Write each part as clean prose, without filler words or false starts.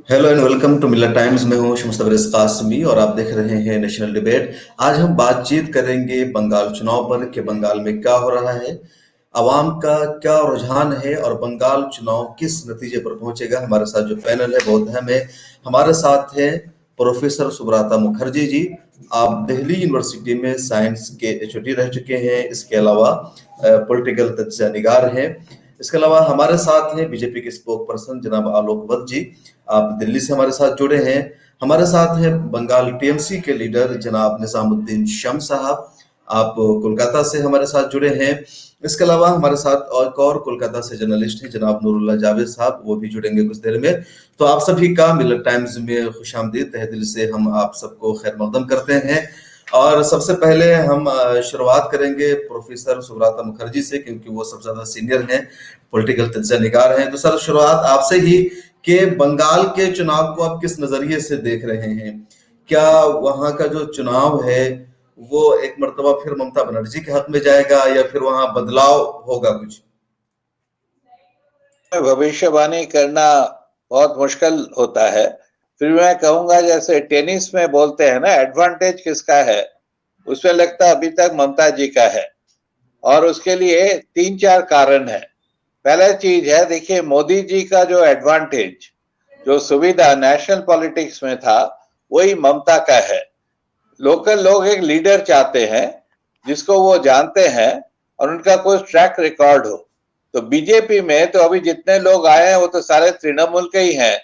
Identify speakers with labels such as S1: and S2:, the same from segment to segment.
S1: Hello and welcome to Miller Times. मैं हूं मुस्तफर कासमी और आप देख रहे हैं नेशनल डिबेट। आज हम बातचीत करेंगे बंगाल चुनाव पर कि बंगाल में क्या हो रहा है, आवाम का क्या रुझान है और बंगाल चुनाव किस नतीजे पर पहुंचेगा। हमारे साथ जो पैनल है बहुत अहम है। हमारे साथ है प्रोफेसर सुब्रता मुखर्जी जी। आप दिल्ली यूनिवर्सिटी में साइंस के एचओडी रह चुके हैं। इसके अलावा पॉलिटिकल तज्ज़ा निगार हैं। इसके अलावा हमारे साथ हैं बीजेपी के स्पोक पर्सन जनाब आलोक वत्स जी। आप दिल्ली से हमारे साथ जुड़े हैं। हमारे साथ हैं बंगाल टीएमसी के लीडर जनाब निजामुद्दीन शम्स साहब। आप कोलकाता से हमारे साथ जुड़े हैं। इसके अलावा हमारे साथ एक और कोलकाता से जर्नलिस्ट हैं जनाब नूरुल्लाह जावेद साहब, वो भी जुड़ेंगे कुछ देर में। तो आप सभी का मिलर टाइम्स में खुशामदीद। तहे दिल से हम आप सबको खैर मकदम करते हैं। और सबसे पहले हम शुरुआत करेंगे प्रोफेसर सुब्रता मुखर्जी से, क्योंकि वो सबसे ज्यादा सीनियर हैं, पॉलिटिकल तज्ज़ा निगार हैं। तो सर, शुरुआत आपसे ही कि बंगाल के चुनाव को आप किस नजरिए से देख रहे हैं। क्या वहां का जो चुनाव है वो एक मर्तबा फिर ममता बनर्जी के हक में जाएगा या फिर वहां बदलाव होगा कुछ?
S2: भविष्यवाणी करना बहुत मुश्किल होता है। फिर मैं कहूंगा जैसे टेनिस में बोलते हैं ना, एडवांटेज किसका है, उसमें लगता है अभी तक ममता जी का है। और उसके लिए तीन चार कारण है। पहला चीज है, देखिए मोदी जी का जो एडवांटेज, जो सुविधा नेशनल पॉलिटिक्स में था, वही ममता का है। लोकल लोग एक लीडर चाहते हैं जिसको वो जानते हैं और उनका कोई ट्रैक रिकॉर्ड हो। तो बीजेपी में तो अभी जितने लोग आए हैं वो तो सारे तृणमूल के ही हैं।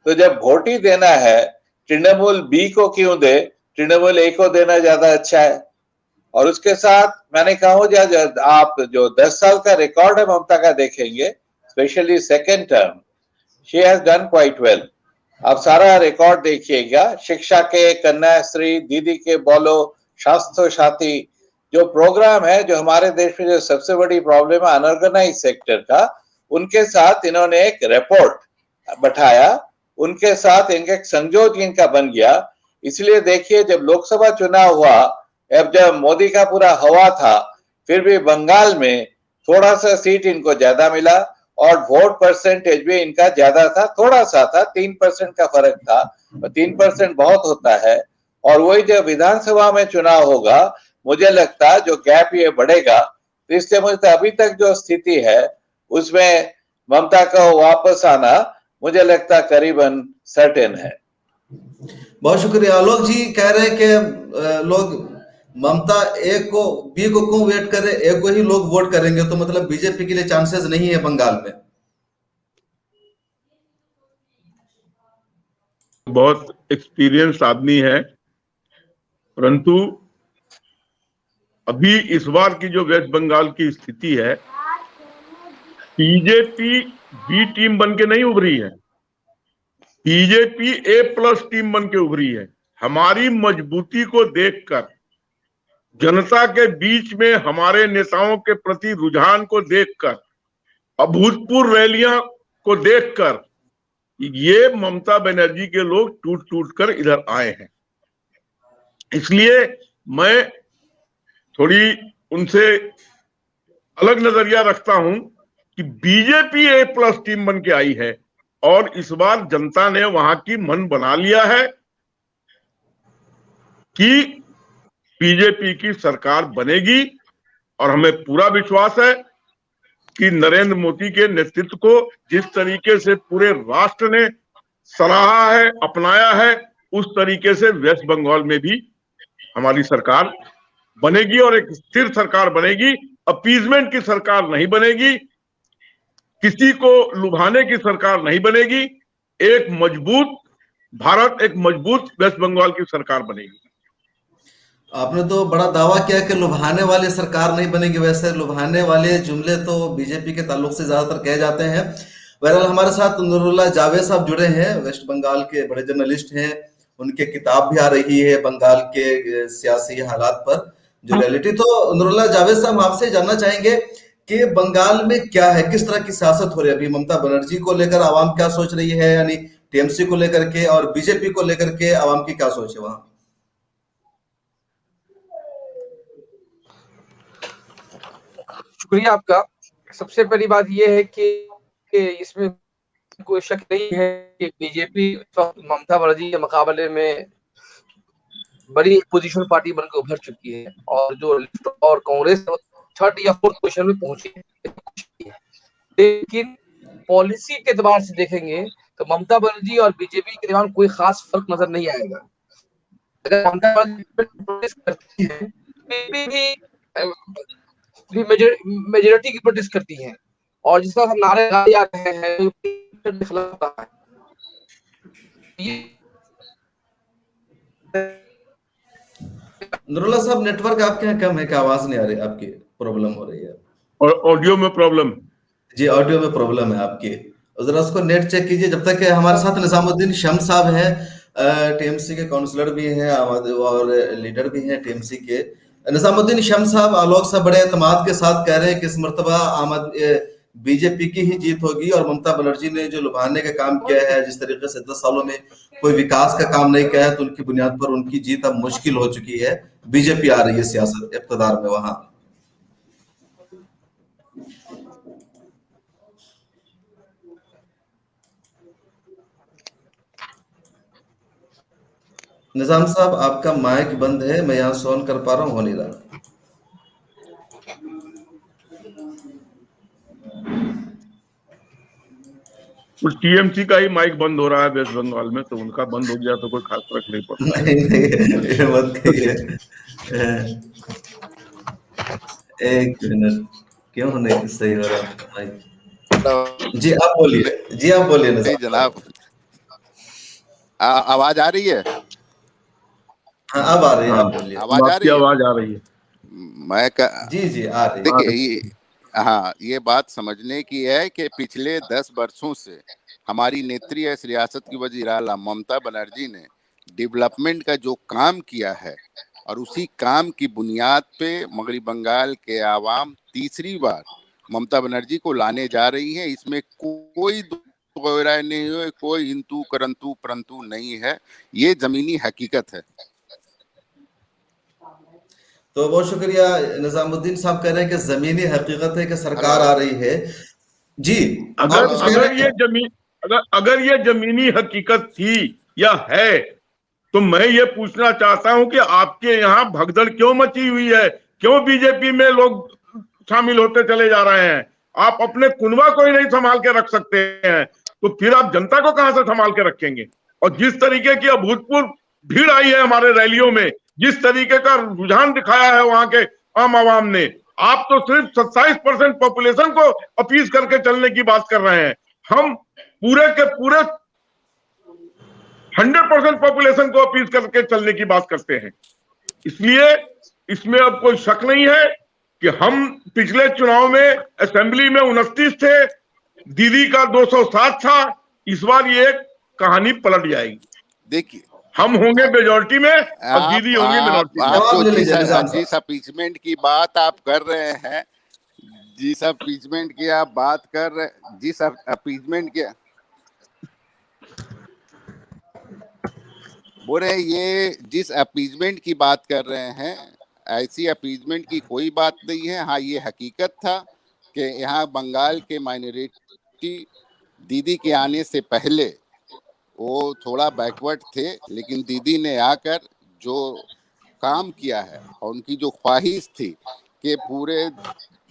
S2: तो जब वोट ही देना है, तृणमूल बी को क्यों दे, तृणमूल ए को देना ज्यादा अच्छा है। और उसके साथ मैंने कहा जब आप जो 10 साल का रिकॉर्ड है ममता का देखेंगे, specially second term, she has done quite well. आप सारा रिकॉर्ड देखिएगा, शिक्षा के कन्याश्री, दीदी के बोलो, स्वास्थ्य साथी, जो प्रोग्राम है, जो हमारे देश में जो सबसे बड़ी प्रॉब्लम है अनऑर्गेनाइज सेक्टर का, उनके साथ इन्होंने एक रिपोर्ट बैठाया, उनके साथ इनका संयोजन इनका बन गया। इसलिए देखिए जब लोकसभा चुनाव हुआ, अब जब मोदी का पूरा हवा था, फिर भी बंगाल में थोड़ा सा सीट इनको ज्यादा मिला और वोट परसेंटेज भी इनका ज्यादा था, थोड़ा सा था, 3% का फर्क था। 3% बहुत होता है। और वही जब विधानसभा में चुनाव होगा, मुझे लगता है जो गैप ये बढ़ेगा। तो इसलिए मुझे अभी तक जो स्थिति है उसमें ममता का वापस आना मुझे लगता करीबन सर्टेन है।
S1: बहुत शुक्रिया। आलोक जी कह रहे हैं कि लोग ममता ए को बी को क्यों वेट करे, ए को ही लोग वोट करेंगे, तो मतलब बीजेपी के लिए चांसेस नहीं है बंगाल में।
S3: बहुत एक्सपीरियंस आदमी है, परंतु अभी इस बार की जो वेस्ट बंगाल की स्थिति है, बीजेपी बी टीम बन के नहीं उभरी है, बीजेपी ए प्लस टीम बन के उभरी है। हमारी मजबूती को देखकर, जनता के बीच में हमारे नेताओं के प्रति रुझान को देखकर, अभूतपूर्व रैलियां को देखकर ये ममता बनर्जी के लोग टूट टूट कर इधर आए हैं। इसलिए मैं थोड़ी उनसे अलग नजरिया रखता हूं कि बीजेपी ए प्लस टीम बन के आई है और इस बार जनता ने वहां की मन बना लिया है कि बीजेपी की सरकार बनेगी। और हमें पूरा विश्वास है कि नरेंद्र मोदी के नेतृत्व को जिस तरीके से पूरे राष्ट्र ने सराहा है, अपनाया है, उस तरीके से वेस्ट बंगाल में भी हमारी सरकार बनेगी और एक स्थिर सरकार बनेगी। अपीजमेंट की सरकार नहीं बनेगी, किसी को लुभाने की सरकार नहीं बनेगी। एक मजबूत भारत, एक मजबूत वेस्ट बंगाल की सरकार बनेगी।
S1: आपने तो बड़ा दावा किया कि लुभाने वाली सरकार नहीं बनेगी। वैसे लुभाने वाले जुमले तो बीजेपी के ताल्लुक से ज्यादातर कहे जाते हैं। बहरहाल हमारे साथ नूरुल्लाह जावेद साहब जुड़े हैं, वेस्ट बंगाल के बड़े जर्नलिस्ट हैं। उनके किताब भी आ रही है बंगाल के सियासी हालात पर, जो रियलिटी। तो नूरुल्लाह जावेद साहब, आपसे जानना चाहेंगे कि बंगाल में क्या है, किस तरह की सियासत हो रही है अभी। ममता बनर्जी को लेकर आवाम क्या सोच रही है, यानी टीएमसी को लेकर के, और बीजेपी को लेकर के आवाम की क्या सोच है वहां?
S4: शुक्रिया आपका। सबसे पहली बात यह है कि इसमें कोई शक नहीं है कि बीजेपी ममता बनर्जी के मुकाबले में बड़ी पोजीशन पार्टी बनकर उभर चुकी है, और जो लेफ्ट और कांग्रेस थर्ड या फोर्थ पोजीशन में पहुंची है। लेकिन पॉलिसी के एतबार से देखेंगे तो ममता बनर्जी और बीजेपी के दरमियान कोई खास फर्क नजर नहीं आएगा। अगर ममता बनर्जी करती है, भी मेजोरिटी की प्रोटेस्ट करती हैं, और जिसका हम नारे लगा रहे हैं के खिलाफ है।
S1: नूरुल्लाह साहब, नेटवर्क आपके यहाँ कम है क्या? आवाज नहीं आ रही, आपकी प्रॉब्लम हो रही है।
S3: और ऑडियो में प्रॉब्लम?
S1: जी, ऑडियो में प्रॉब्लम है आपकी, जरा उसको नेट चेक कीजिए। जब तक हमारे साथ निजामुद्दीन शम्स साहब हैं, टीएमसी के काउंसलर भी हैं और लीडर भी हैं टीएमसी के। निजामुद्दीन शम्स साहब, आलोक साहब बड़े एतमाद के साथ कह रहे हैं कि इस मरतबा बीजेपी की ही जीत होगी, और ममता बनर्जी ने जो लुभाने का काम किया है, जिस तरीके से 10 सालों में कोई विकास का काम नहीं किया है, तो उनकी बुनियाद पर उनकी जीत अब मुश्किल हो चुकी है। बीजेपी आ रही है सियासत इक़्तिदार में वहां। निजाम साहब, आपका माइक बंद है, मैं यहाँ से ऑन कर पा रहा हूँ, हो नहीं रहा।
S3: टीएमसी का ही माइक बंद हो रहा है वेस्ट बंगाल में, तो उनका बंद हो गया तो कोई खास फर्क नहीं पड़ता।
S1: नहीं, ये मत कहिए। एक मिनट, क्यों नहीं सही हो रहा माइक? जी आप बोलिए, जी आप बोलिए।
S5: नहीं जनाब, आवाज आ रही है?
S1: हाँ, अब आ रही है, आप बोलिए।
S5: आवाज आ रही है?
S3: आवाज आ रही है।
S1: जी आ रही है।
S5: देखिए, हाँ, ये बात समझने की है कि पिछले 10 वर्षों से हमारी नेत्री इस रियासत की वजीर आला ममता बनर्जी ने डेवलपमेंट का जो काम किया है, और उसी काम की बुनियाद पे मगरबी बंगाल के आवाम तीसरी बार ममता बनर्जी को लाने जा रही है। इसमें कोई राय नहीं है, कोई इंतु करंतु परंतु नहीं है, ये जमीनी हकीकत है।
S1: तो बहुत शुक्रिया। निजामुद्दीन साहब कह रहे हैं कि जमीनी हकीकत है कि सरकार आ रही है। जी,
S3: अगर ये जमीनी हकीकत थी या है, तो मैं ये पूछना चाहता हूं कि आपके यहाँ भगदड़ क्यों मची हुई है? क्यों बीजेपी में लोग शामिल होते चले जा रहे हैं? आप अपने कुनबा को ही नहीं संभाल के रख सकते हैं, तो फिर आप जनता को कहां से संभाल के रखेंगे? और जिस तरीके की अभूतपूर्व भीड़ आई है हमारे रैलियों में, जिस तरीके का रुझान दिखाया है वहां के आम आवाम ने, आप तो सिर्फ 27% पॉपुलेशन को अपील करके चलने की बात कर रहे हैं। हम पूरे के पूरे 100% पॉपुलेशन को अपील करके चलने की बात करते हैं। इसलिए इसमें अब कोई शक नहीं है कि हम पिछले चुनाव में असेंबली में 29 थे, दीदी का 207 था। इस बार ये कहानी पलट जाएगी।
S5: देखिए,
S3: हम होंगे मेजॉरिटी में और दीदी होंगी मिनॉरिटी में।
S5: आप जिस अपीचमेंट की बात आप कर रहे हैं, जिस अपीचमेंट की आप बात कर रहे, जिस अपीचमेंट के बोल रहे, ये जिस अपीचमेंट की बात कर रहे हैं, ऐसी अपीचमेंट की कोई बात नहीं है। हाँ, ये हकीकत था कि यहाँ बंगाल के माइनॉरिटी दीदी के आने से पहले वो थोड़ा बैकवर्ड थे, लेकिन दीदी ने आकर जो काम किया है और उनकी जो ख्वाहिश थी कि पूरे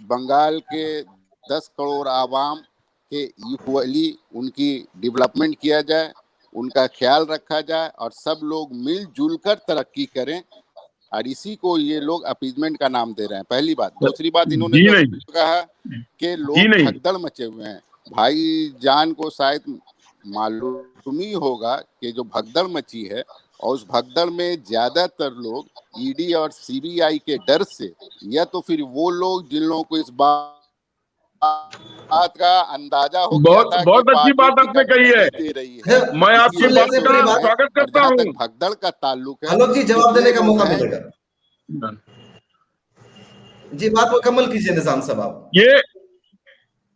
S5: बंगाल के 10 करोड़ आवाम के इक्वली उनकी डेवलपमेंट किया जाए, उनका ख्याल रखा जाए और सब लोग मिलजुल कर तरक्की करें, और इसी को ये लोग अपीजमेंट का नाम दे रहे हैं। पहली बात। दूसरी बात, इन्होंने कहा कि लोग भगदड़ मचे हुए हैं। भाई जान को शायद मालूम ही होगा कि जो भगदड़ मची है, और उस भगदड़ में ज्यादातर लोग ईडी और सीबीआई के डर से, या तो फिर वो लोग जिन लोगों को इस बात का अंदाजा हो गया था।
S3: बहुत अच्छी बात आपने कही है, मैं आपकी बात का स्वागत करता हूं।
S5: भगदड़ का ताल्लुक है।
S1: आलोक जी, जवाब देने का मौका मिलेगा जी, बात मुकम्मल कीजिए निजाम साहब।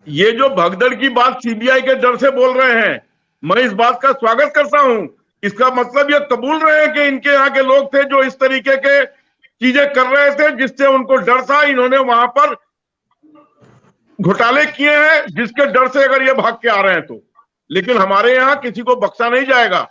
S3: ये जो भगदड़ की बात सीबीआई के डर से बोल रहे हैं, मैं इस बात का स्वागत करता हूं। इसका मतलब ये कबूल रहे हैं कि इनके यहाँ के लोग थे जो इस तरीके के चीजें कर रहे थे, जिससे उनको डर था। इन्होंने वहां पर घोटाले किए हैं, जिसके डर से अगर ये भाग के आ रहे हैं, तो लेकिन हमारे यहाँ किसी को बख्शा नहीं जाएगा।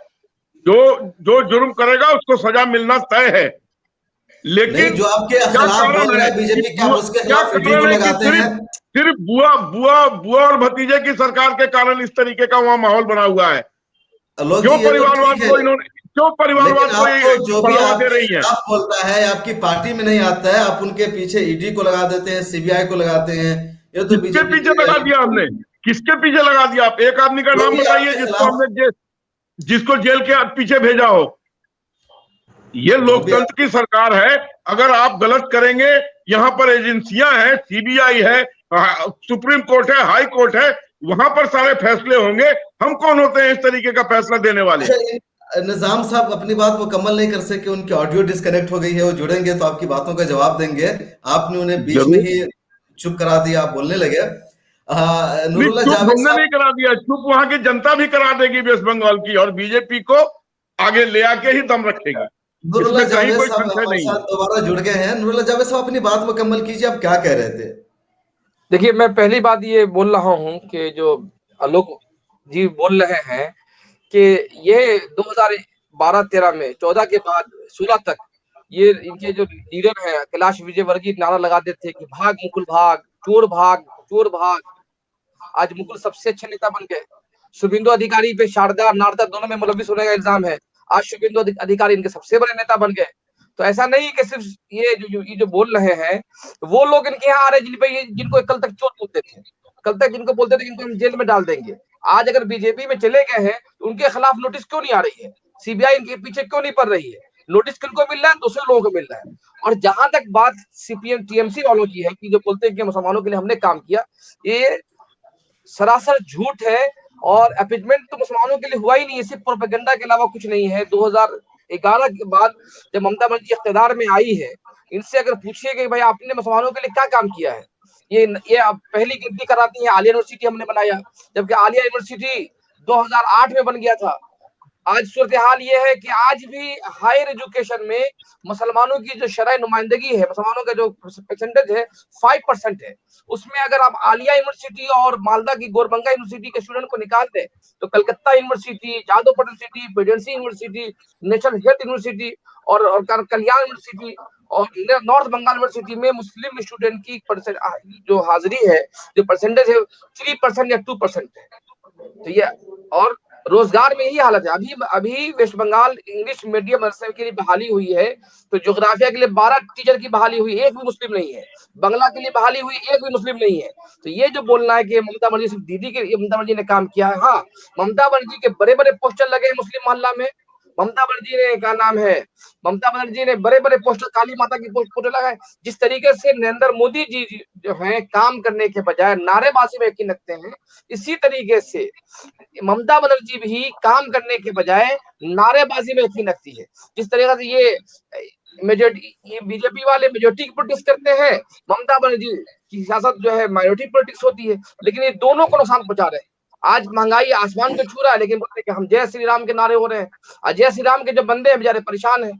S3: जो जुर्म करेगा उसको सजा मिलना तय है।
S1: नहीं,
S3: लेकिन
S1: जो आपके
S3: क्या
S1: खिलाफ
S3: कारण
S1: बोल रहा
S3: है
S1: है बीजेपी, क्या उसके
S3: क्या
S1: खिलाफ ईडी को
S3: कारण है कि
S1: लगाते हैं?
S3: सिर्फ बुआ और भतीजे की सरकार के कारण इस तरीके का वहां माहौल बना हुआ है?
S1: आलोक
S3: क्यों
S1: जी, ये तो
S3: परिवारवाद
S1: ठीक है,
S3: को इन्होंने, क्यों परिवारवाद
S1: लेकिन
S3: को
S1: आप
S3: ये
S1: तो जो भी
S3: बढ़ावा दे
S1: आपके
S3: रही है?
S1: खिलाफ बोलता है, आपकी पार्टी में नहीं आता है, आप उनके पीछे ईडी को लगा देते हैं, सीबीआई को लगाते हैं। ये तो
S3: किसके
S1: बीजेपी
S3: पीछे लगा दिया हमने? किसके पीछे लगा दिया? आप एक आदमी का
S1: जो
S3: नाम
S1: भी
S3: बताइए
S1: आपके
S3: जिसको
S1: खिलाफ,
S3: हमने जिसको जेल के पीछे भेजा हो। ये
S1: जो भी
S3: लोकतंत्र की सरकार है। अगर आप गलत करेंगे, यहाँ पर एजेंसियां हैं, सीबीआई है, सुप्रीम कोर्ट है, हाई कोर्ट है, वहां पर सारे फैसले होंगे। हम कौन होते हैं इस तरीके का फैसला देने वाले?
S1: अच्छा, निजाम साहब अपनी बात मुकम्मल नहीं कर सके, उनकी ऑडियो डिस्कनेक्ट हो गई है, वो जुड़ेंगे तो आपकी बातों का जवाब देंगे। आपने उन्हें बीच में
S3: जरूर।
S1: ही चुप करा दिया, आप बोलने लगे।
S3: नहीं,
S1: नूरुल्लाह
S3: चुप
S1: जावेद
S3: हमने
S1: साहब,
S3: नहीं करा दिया, चुप वहां की जनता भी करा देगी वेस्ट बंगाल की, और बीजेपी को आगे ले आके ही दम रखेगी।
S1: नूरुल्लाह
S3: इसमें कहीं
S1: जावेद
S3: कोई
S1: साहब
S3: संशय
S1: हमारे
S3: नहीं है।
S1: साथ दोबारा जुड़ गए हैं। नूरुल्लाह जावेद साहब, अपनी बात मुकम्मल कीजिए, आप क्या कह रहे थे?
S4: देखिए, मैं पहली बात ये बोल रहा हूँ कि जो आलोक जी बोल रहे हैं कि ये 2012-13 में 14 के बाद 16 तक ये इनके जो लीडर हैं कैलाश विजयवर्गीय नारा लगाते थे कि भाग मुकुल भाग, चोर भाग, चोर भाग। आज मुकुल सबसे अच्छे नेता बन गए। शुभेंदु अधिकारी पे शारदा नारदा दोनों में मुलविस होने का इल्जाम है। आज शुभेंदु अधिकारी इनके सबसे बड़े नेता बन गए। तो ऐसा नहीं कि सिर्फ ये जो बोल रहे हैं वो लोग इनके यहाँ आ रहे जिनको कल तक चोर बोलते थे, कल तक जिनको बोलते थे इनको हम जेल में डाल देंगे। आज अगर बीजेपी में चले गए हैं तो उनके खिलाफ नोटिस क्यों नहीं आ रही है? सीबीआई इनके पीछे क्यों नहीं पड़ रही है? नोटिस किनको मिल रहा है? दूसरे लोगों को मिल रहा है। और जहां तक बात सीपीएम टीएमसी वालों की है कि जो बोलते हैं कि मुसलमानों के लिए हमने काम किया, ये सरासर झूठ है। और अपीजमेंट तो मुसलमानों के लिए हुआ ही नहीं है, सिर्फ प्रोपेगेंडा के अलावा कुछ नहीं है। 2011 के बाद जब ममता बनर्जी इख्तियार में आई है, इनसे अगर पूछिए कि भाई आपने मुसलमानों के लिए क्या काम किया है, ये आप पहली गिनती कराती है आलिया यूनिवर्सिटी हमने बनाया, जबकि आलिया यूनिवर्सिटी 2008 में बन गया था। आज सूरत हाल ये है कि आज भी हायर एजुकेशन में मुसलमानों की जो शरह नुमाइंदगी है, मुसलमानों का जो परसेंटेज है 5% है। उसमें अगर आप आलिया यूनिवर्सिटी और मालदा की गोरबंगा यूनिवर्सिटी के स्टूडेंट को निकाल दे तो Calcutta University, Jadav University, Presidency University, National Health University और कल्याण यूनिवर्सिटी और नॉर्थ बंगाल यूनिवर्सिटी में मुस्लिम स्टूडेंट की जो हाजिरी है, जो परसेंटेज है 3% या 2% है। तो ये और रोजगार में यही हालत है। अभी वेस्ट बंगाल इंग्लिश मीडियम मदरसे के लिए बहाली हुई है, तो ज्योग्राफिया के लिए 12 टीचर की बहाली हुई, एक भी मुस्लिम नहीं है। बांग्ला के लिए बहाली हुई, एक भी मुस्लिम नहीं है। तो ये जो बोलना है कि ममता बनर्जी सिर्फ दीदी के ममता बनर्जी ने काम किया है, हाँ, ममता बनर्जी के बड़े बड़े पोस्टर लगे हैं मुस्लिम मोहल्ला में। ममता बनर्जी ने क्या नाम है, ममता बनर्जी ने बड़े बड़े पोस्टर काली माता की पोस्टर लगाए। जिस तरीके से नरेंद्र मोदी जी जो है काम करने के बजाय नारेबाजी में यकीन रखते हैं, इसी तरीके से ममता बनर्जी भी काम करने के बजाय नारेबाजी में यकीन रखती है। जिस तरीके से ये मेजोरिटी, ये बीजेपी वाले मेजोरिटी की पॉलिटिक्स करते हैं, ममता बनर्जी की सियासत जो है माइनॉरिटी पॉलिटिक्स होती है। लेकिन ये दोनों को नुकसान पहुंचा रहे हैं। आज महंगाई आसमान को छू रहा है, लेकिन बोलते हैं कि हम जय श्री राम के नारे हो रहे हैं, और जय श्री राम के जो बंदे हैं बेचारे परेशान हैं।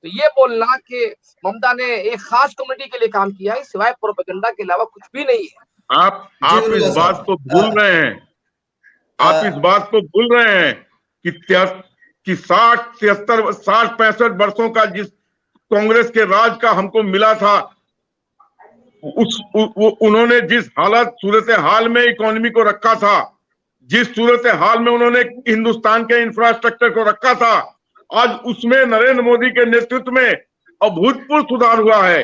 S4: तो ये बोलना कि ममता ने एक खास कम्युनिटी के लिए काम किया है, सिवाय प्रोपेगेंडा के अलावा कुछ भी नहीं है।
S3: आप इस बात को भूल रहे हैं, आप इस बात को भूल रहे हैं कि 60-65 वर्षों का जिस कांग्रेस के राज का हमको मिला था, उन्होंने जिस सूरत हाल में इकोनॉमी को रखा था, जिस सूरत हाल में उन्होंने हिंदुस्तान के इंफ्रास्ट्रक्चर को रखा था, आज उसमें नरेंद्र मोदी के नेतृत्व में अभूतपूर्व सुधार हुआ है।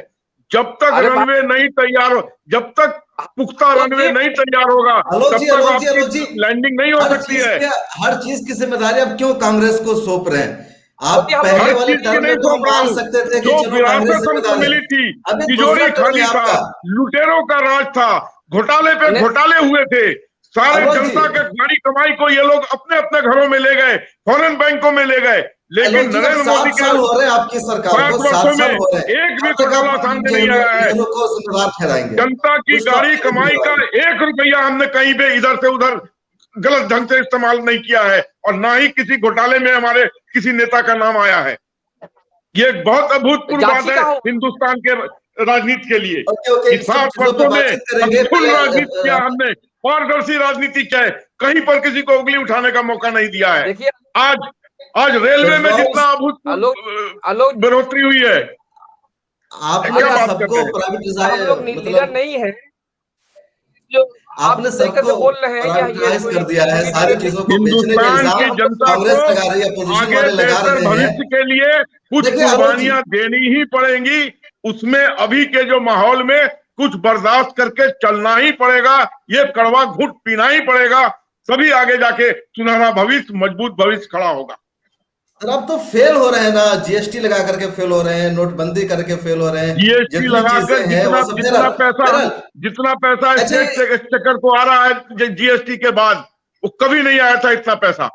S3: जब तक रनवे नहीं तैयार हो, जब तक पुख्ता रनवे नहीं तैयार होगा, तब तक आपकी लैंडिंग नहीं हो सकती है।
S1: हर चीज की जिम्मेदारी अब क्यों कांग्रेस को सौंप रहे हैं? आप पहले वाले टर्म में तो मान सकते थे कि चलो कांग्रेस
S3: हमको मिली थी,
S1: अभी
S3: तिजोरी खाली था, लुटेरों का राज था, घोटाले पे घोटाले हुए थे, सारे जनता के गाड़ी कमाई को ये लोग अपने अपने घरों में ले गए, फॉरेन बैंकों में ले गए। लेकिन नरेंद्र मोदी के
S1: हो रहे हैं आपकी सरकार को
S3: 7 वर्षों में एक भी घोटाला सामने नहीं आया है। जनता की गाड़ी कमाई का 1 रुपया हमने कहीं पे इधर से उधर गलत ढंग से इस्तेमाल नहीं किया है, और ना ही किसी घोटाले में हमारे किसी नेता का नाम आया है। ये एक बहुत अभूतपूर्व बात है हिंदुस्तान के राजनीति के लिए। 7 वर्षों में फुल राजनीति किया हमने, पारदर्शी राजनीति किया है, कहीं पर किसी को उंगली उठाने का मौका नहीं दिया है।
S4: देखिए
S3: आज रेलवे में जितना
S4: आलोक
S3: बढ़ोतरी हुई है,
S1: आपने
S3: क्या बात
S1: सबको
S3: करते हैं?
S1: प्राइवेटाइज
S4: हम लोग लीडर नहीं है जो आप
S1: आपने
S4: जिस तरीके से
S1: सबको
S4: बोल रहे हैं कि ये
S1: प्राइवेटाइज
S4: कोई
S1: कर दिया है, सारी चीजों को बेचने के
S3: हिंदुस्तान की
S1: इल्जाम
S3: जनता
S1: कांग्रेस
S3: को
S1: लगा रही है, अपोजिशन
S3: आगे
S1: वाले लगा
S3: बेहतर
S1: रहे हैं।
S3: भविष्य के लिए कुछ
S1: देखिए आलोक जी,
S3: कुर्बानियां देनी ही पड़ेंगी। उसमें अभी के जो माहौल में कुछ बर्दाश्त करके चलना ही पड़ेगा, ये कड़वा घूंट पीना ही पड़ेगा, तभी आगे जाके सुनहरा भविष्य, मजबूत भविष्य खड़ा होगा।
S1: सर आप तो फेल हो रहे हैं ना, जीएसटी लगा करके फेल हो रहे हैं, नोटबंदी करके फेल हो रहे हैं,
S3: जीएसटी
S1: जितनी
S3: लगाकर
S1: चीजें हैं वो सब
S3: जितना पैसा
S1: अच्छा
S3: स्टेट एक्सचेकर को आ रहा है जीएसटी के बाद, वो कभी नहीं आया था इतना पैसा।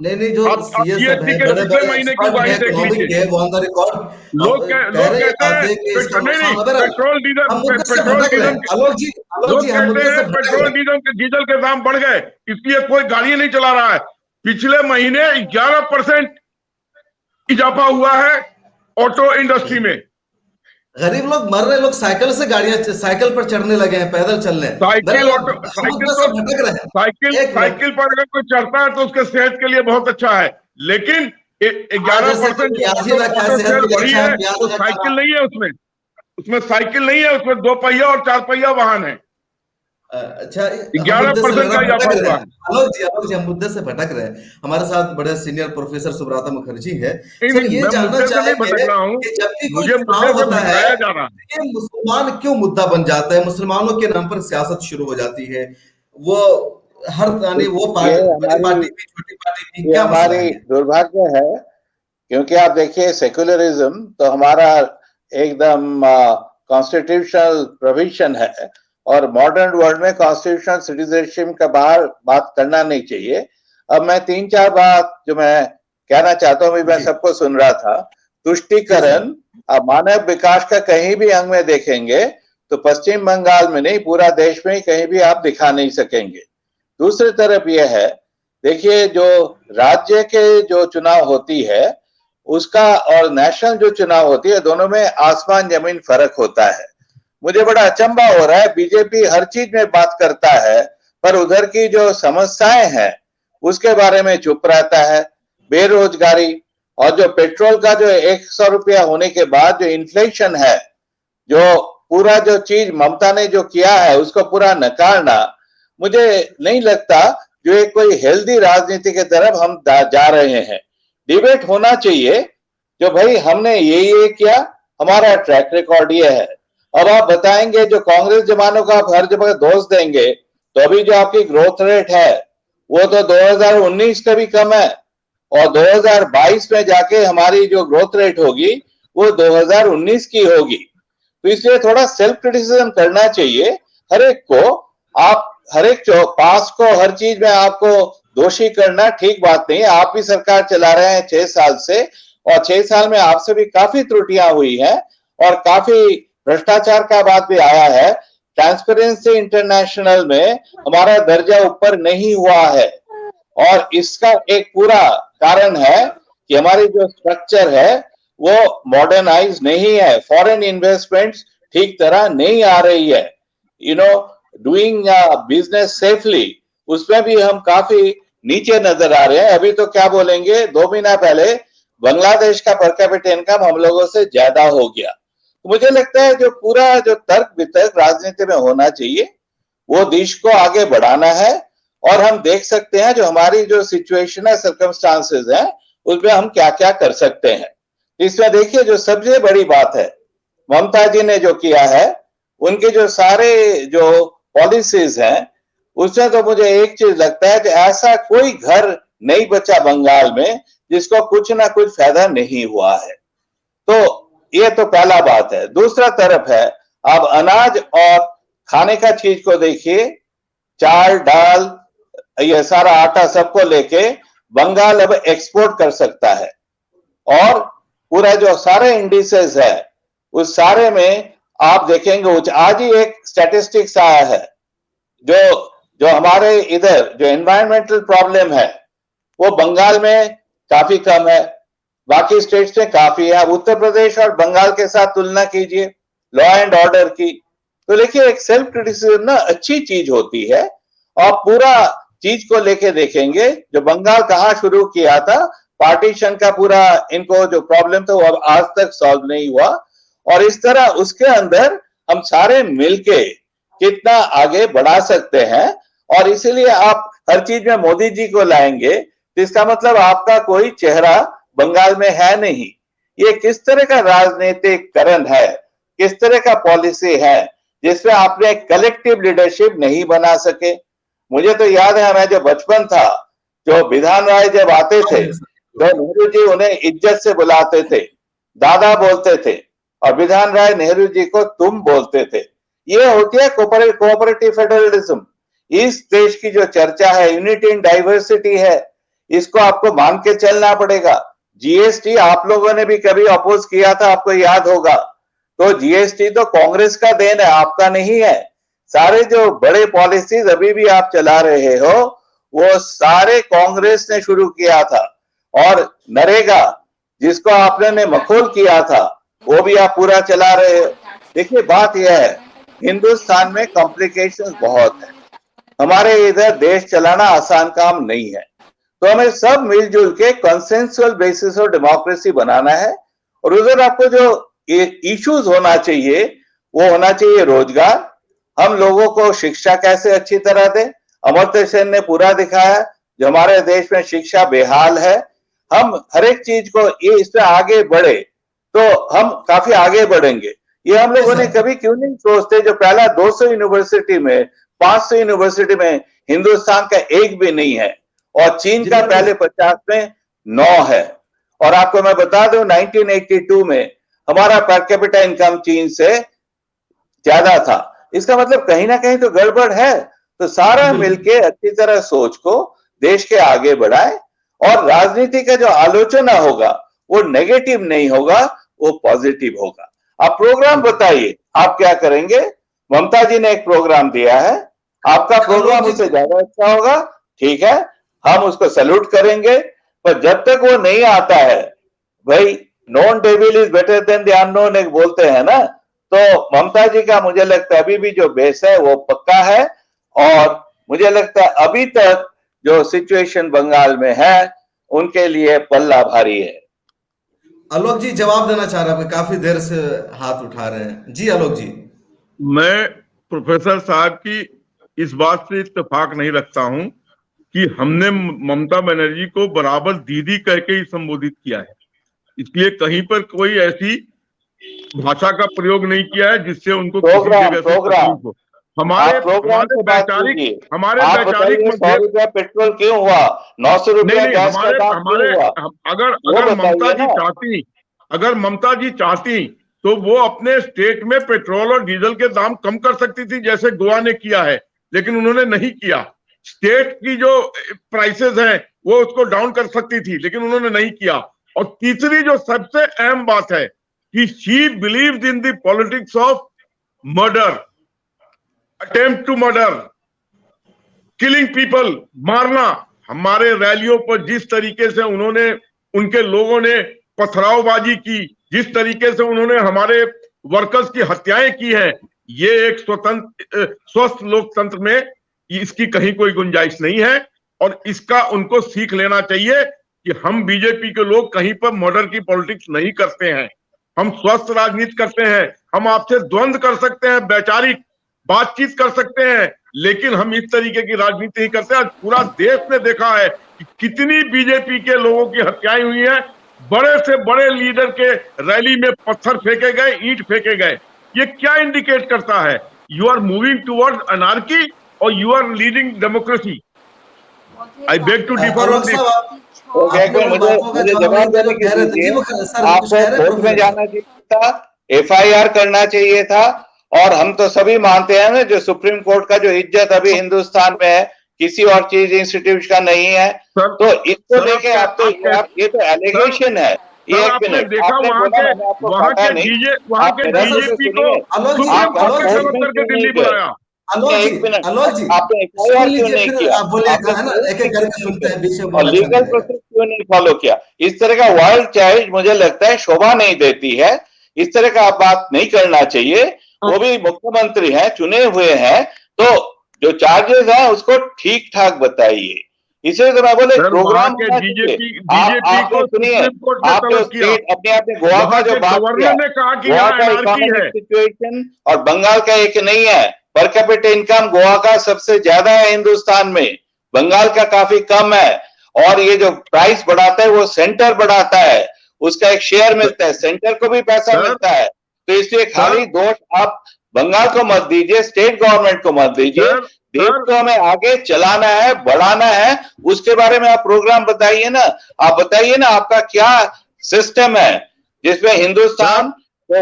S1: नहीं जो
S3: आप
S1: ये सब
S3: जीएसटी
S1: है,
S3: के
S1: बड़े
S3: पिछले
S1: बड़े
S3: महीने की
S1: एक्सपर्ट
S3: उगाही
S1: हैं,
S3: देख
S1: इकोनॉमिक
S3: लीजिए।
S1: है, वो ऑन द रिकॉर्ड
S3: लोग
S1: कह रहे
S3: कहते हैं
S1: हैं कि इसका
S3: नहीं,
S1: नुकसान होगा।
S3: पेट्रोल डीजल
S1: हम मुद्दे से भटक रहे हैं आलोक जी,
S3: लोग
S1: हम
S3: कहते
S1: मुद्दे से
S3: हैं
S1: भटक
S3: पेट्रोल
S1: रहे हैं।
S3: डीजल के दाम बढ़ गए, इसलिए कोई गाड़ी नहीं चला रहा है। पिछले महीने 11% इजाफा हुआ है ऑटो इंडस्ट्री में।
S1: गरीब लोग मर रहे, लोग साइकिल से साइकिल पर चढ़ने लगे हैं, पैदल चलने।
S3: साइकिल पर अगर कोई चढ़ता है तो उसके सेहत के लिए बहुत अच्छा है, लेकिन 11% बढ़ी है तो साइकिल नहीं है उसमें साइकिल नहीं है, उसमें 2 पहिया और 4 पहिया वाहन है।
S1: अच्छा
S3: 11% का इजाफा हुआ है।
S1: आलोक जी हम मुद्दे से भटक रहे हैं। हमारे साथ बड़े सीनियर प्रोफेसर सुब्रता मुखर्जी है। सर ये जानना चाहेंगे कि जब भी कोई चुनाव होता है ये मुसलमान क्यों मुद्दा बन जाता है, मुसलमानों के नाम पर सियासत शुरू हो जाती है, वो हर वो पार्टी, बड़ी पार्टी भी छोटी पार्टी भी, क्या
S2: हमारी दुर्भाग्य है। क्योंकि आप देखिए सेक्युलरिज्म तो हमारा एकदम कॉन्स्टिट्यूशनल प्रोविजन है, और मॉडर्न वर्ल्ड में कॉन्स्टिट्यूशनल सिटीजनशिप का बात करना नहीं चाहिए। अब मैं 3-4 बात जो मैं कहना चाहता हूँ, मैं सबको सुन रहा था। तुष्टीकरण मानव विकास का कहीं भी अंग में देखेंगे तो पश्चिम बंगाल में नहीं, पूरा देश में कहीं भी आप दिखा नहीं सकेंगे। दूसरी तरफ यह है, देखिए जो राज्य के जो चुनाव होती है उसका और नेशनल जो चुनाव होती है, दोनों में आसमान जमीन फर्क होता है। मुझे बड़ा अचंभा हो रहा है, बीजेपी हर चीज में बात करता है पर उधर की जो समस्याएं हैं उसके बारे में चुप रहता है। बेरोजगारी और जो पेट्रोल का जो 100 रुपया होने के बाद जो इन्फ्लेशन है, जो पूरा जो चीज ममता ने जो किया है उसको पूरा नकारना, मुझे नहीं लगता जो एक कोई हेल्दी राजनीति की तरफ हम जा रहे हैं। डिबेट होना चाहिए जो भाई हमने ये किया, हमारा ट्रैक रिकॉर्ड ये है। अब आप बताएंगे जो कांग्रेस जमानों का आप हर जगह दोष देंगे तो अभी जो आपकी ग्रोथ रेट है वो तो 2019 का भी कम है, और 2022 में जाके हमारी जो ग्रोथ रेट होगी वो 2019 की होगी। तो इसलिए थोड़ा सेल्फ क्रिटिसिज्म करना चाहिए हर एक को। आप हर एक पास को हर चीज में आपको दोषी करना ठीक बात नहीं है। आप भी सरकार चला रहे हैं 6 साल से, और 6 साल में आपसे भी काफी त्रुटियां हुई हैं और काफी भ्रष्टाचार का बात भी आया है। ट्रांसपेरेंसी इंटरनेशनल में हमारा दर्जा ऊपर नहीं हुआ है, और इसका एक पूरा कारण है कि हमारी जो स्ट्रक्चर है वो मॉडर्नाइज नहीं है। फॉरेन इन्वेस्टमेंट्स ठीक तरह नहीं आ रही है। डूइंग बिजनेस सेफली, उसमें भी हम काफी नीचे नजर आ रहे हैं। अभी तो क्या बोलेंगे, 2 महीना पहले बांग्लादेश का पर कैपिटा इनकम हम लोगों से ज्यादा हो गया। तो मुझे लगता है जो पूरा जो तर्क वितर्क राजनीति में होना चाहिए वो देश को आगे बढ़ाना है, और हम देख सकते हैं जो हमारी जो सिचुएशन है, सर्कमस्टांसेस है, उसमें हम क्या क्या कर सकते हैं। इसमें देखिए जो सबसे बड़ी बात है, ममता जी ने जो किया है, उनके जो सारे जो पॉलिसीज हैं उसमें तो मुझे एक चीज लगता है कि ऐसा कोई घर नहीं बचा बंगाल में जिसको कुछ ना कुछ फायदा नहीं हुआ है। तो ये तो पहला बात है। दूसरा तरफ है, आप अनाज और खाने का चीज को देखिए, चाल दाल ये सारा आटा सबको लेके बंगाल अब एक्सपोर्ट कर सकता है, और पूरा जो सारे इंडिसेस है उस सारे में आप देखेंगे। आज ही एक स्टैटिस्टिक्स आया है, जो हमारे इधर जो एनवायरमेंटल प्रॉब्लम है वो बंगाल में काफी कम है, बाकी स्टेट्स में काफी है। आप उत्तर प्रदेश और बंगाल के साथ तुलना कीजिए लॉ एंड ऑर्डर की, तो देखिए एक सेल्फ क्रिटिसिज्म ना अच्छी चीज होती है, और पूरा चीज को लेके देखेंगे, जो बंगाल कहाँ शुरू किया था, पार्टीशन का पूरा इनको जो प्रॉब्लम था वो अब आज तक सॉल्व नहीं हुआ, और इस तरह उसके अंदर हम सारे मिलके कितना आगे बढ़ा सकते हैं। और इसीलिए आप हर चीज में मोदी जी को लाएंगे तो इसका मतलब आपका कोई चेहरा बंगाल में है नहीं। ये किस तरह का राजनीतिकरण है, किस तरह का पॉलिसी है जिसमें आपने कलेक्टिव लीडरशिप नहीं बना सके। मुझे तो याद है, मैं जो बचपन था, जो विधान राय जब आते थे तो नेहरू जी उन्हें इज्जत से बुलाते थे, दादा बोलते थे, और विधान राय नेहरू जी को तुम बोलते थे। ये होती है कोऑपरेटिव फेडरलिज्म। इस देश की जो चर्चा है, यूनिटी इन डाइवर्सिटी है, इसको आपको मान के चलना पड़ेगा। जीएसटी आप लोगों ने भी कभी अपोज किया था, आपको याद होगा। तो जीएसटी तो कांग्रेस का देन है, आपका नहीं है। सारे जो बड़े पॉलिसीज अभी भी आप चला रहे हो वो सारे कांग्रेस ने शुरू किया था। और नरेगा जिसको आपने मखोल किया था वो भी आप पूरा चला रहे हो। देखिए बात यह है, हिंदुस्तान में कॉम्प्लिकेशंस बहुत है। हमारे इधर देश चलाना आसान काम नहीं है, तो हमें सब मिलजुल के कंसेंसुअल बेसिस ऑफ डेमोक्रेसी बनाना है। और उधर आपको जो इश्यूज होना चाहिए वो होना चाहिए रोजगार। हम लोगों को शिक्षा कैसे अच्छी तरह दे, अमर्त्य सेन ने पूरा दिखाया। जो हमारे देश में शिक्षा बेहाल है, हम हर एक चीज को ये इसमें आगे बढ़े तो हम काफी आगे बढ़ेंगे। ये हम लोगों ने कभी क्यों नहीं सोचते, जो पहला 200 यूनिवर्सिटी में 500 यूनिवर्सिटी में हिंदुस्तान का एक भी नहीं है, और चीन का पहले 50 में 9 है। और आपको मैं बता दूं 1982 में हमारा पर कैपिटा इनकम चीन से ज्यादा था। इसका मतलब कहीं ना कहीं तो गड़बड़ है। तो सारा मिलके अच्छी तरह सोच को देश के आगे बढ़ाए, और राजनीति का जो आलोचना होगा वो नेगेटिव नहीं होगा, वो पॉजिटिव होगा। आप प्रोग्राम बताइए, आप क्या करेंगे। ममता जी ने एक प्रोग्राम दिया है, आपका प्रोग्राम उससे ज्यादा अच्छा होगा, ठीक है, हम उसको सैल्यूट करेंगे। पर जब तक वो नहीं आता है, भाई known devil is better than the unknown एक बोलते हैं ना, तो ममता जी का मुझे लगता है अभी भी जो बेस है वो पक्का है। और मुझे लगता है अभी तक जो सिचुएशन बंगाल में है उनके लिए पल्ला भारी है।
S1: आलोक जी जवाब देना चाह रहे हैं, काफी देर से हाथ उठा रहे हैं। जी आलोक जी।
S3: मैं प्रोफेसर साहब की इस बात से इत्तेफाक नहीं रखता हूं कि हमने ममता बनर्जी को बराबर दीदी करके ही संबोधित किया है। इसलिए कहीं पर कोई ऐसी भाषा का प्रयोग नहीं किया है जिससे उनको किसी जगह से तकलीफ हो। हमारे वैचारिक
S2: पेट्रोल क्यों हुआ, 900 रुपया गैस का दाम क्यों हुआ?
S3: अगर ममता जी चाहती तो वो अपने स्टेट में पेट्रोल और डीजल के दाम कम कर सकती थी, जैसे गोवा ने किया है, लेकिन उन्होंने नहीं किया। स्टेट की जो प्राइसेस हैं वो उसको डाउन कर सकती थी, लेकिन उन्होंने नहीं किया। और तीसरी जो सबसे अहम बात है कि she believes in the politics of murder, attempt to murder, killing people, मारना। हमारे रैलियों पर जिस तरीके से उन्होंने, उनके लोगों ने पथरावबाजी की, जिस तरीके से उन्होंने हमारे वर्कर्स की हत्याएं की हैं, ये एक स्वस्थ लोकतंत्र में इसकी कहीं कोई गुंजाइश नहीं है। और इसका उनको सीख लेना चाहिए कि हम बीजेपी के लोग कहीं पर मर्डर की पॉलिटिक्स नहीं करते हैं, हम स्वस्थ राजनीति करते हैं। हम आपसे द्वंद्व कर सकते हैं, वैचारिक बातचीत कर सकते हैं, लेकिन हम इस तरीके की राजनीति नहीं करते। आज पूरा देश ने देखा है कि कितनी बीजेपी के लोगों की हत्याएं हुई हैं। बड़े से बड़े लीडर के रैली में पत्थर फेंके गए, ईंट फेंके गए। ये क्या इंडिकेट करता है? You are moving towards anarchy और you are leading democracy. I beg to differ on this.
S2: मुझे जवाब देने की आपको कोर्ट में जाना चाहिए था, FIR करना चाहिए था। और हम तो सभी मानते हैं ना, जो सुप्रीम कोर्ट का जो इज्जत अभी हिंदुस्तान में है किसी और चीज इंस्टीट्यूट का नहीं है। तो इसको लेके आप तो ये तो एलिगेशन है। एक मिनट, आपने बोला मैंने आपको पता नहीं, आप बीजेपी को
S1: दिल्ली बुलाया। आपने FIR क्यों नहीं किया? और लीगल प्रोसेस क्यों नहीं फॉलो किया? इस तरह का वाइल्ड चाइल्ड मुझे लगता है शोभा नहीं देती है। इस तरह का बात नहीं करना चाहिए। वो भी मुख्यमंत्री हैं, चुने हुए हैं, तो
S2: जो चार्जेस है उसको ठीक ठाक बताइए। इसलिए तो मैं बोले प्रोग्राम
S3: बीजेपी
S2: आपने सुनिए, आप जो स्टेट अपने आप में गोवा का जो बात किया,
S3: ने कहा कि
S2: गोवा का इकोनॉमिक सिचुएशन और बंगाल का एक नहीं है। पर कैपिटा इनकम गोवा का सबसे ज्यादा है हिंदुस्तान में, बंगाल का काफी कम है। और ये जो प्राइस बढ़ाता है वो सेंटर बढ़ाता है, उसका एक शेयर मिलता है, सेंटर को भी पैसा मिलता है। तो इसलिए खाली दोष आप बंगाल को मत दीजिए, स्टेट गवर्नमेंट को मत दीजिए। देश को हमें आगे चलाना है, बढ़ाना है, उसके बारे में आप प्रोग्राम बताइए ना। आप बताइए ना आपका क्या सिस्टम है जिसमें हिंदुस्तान को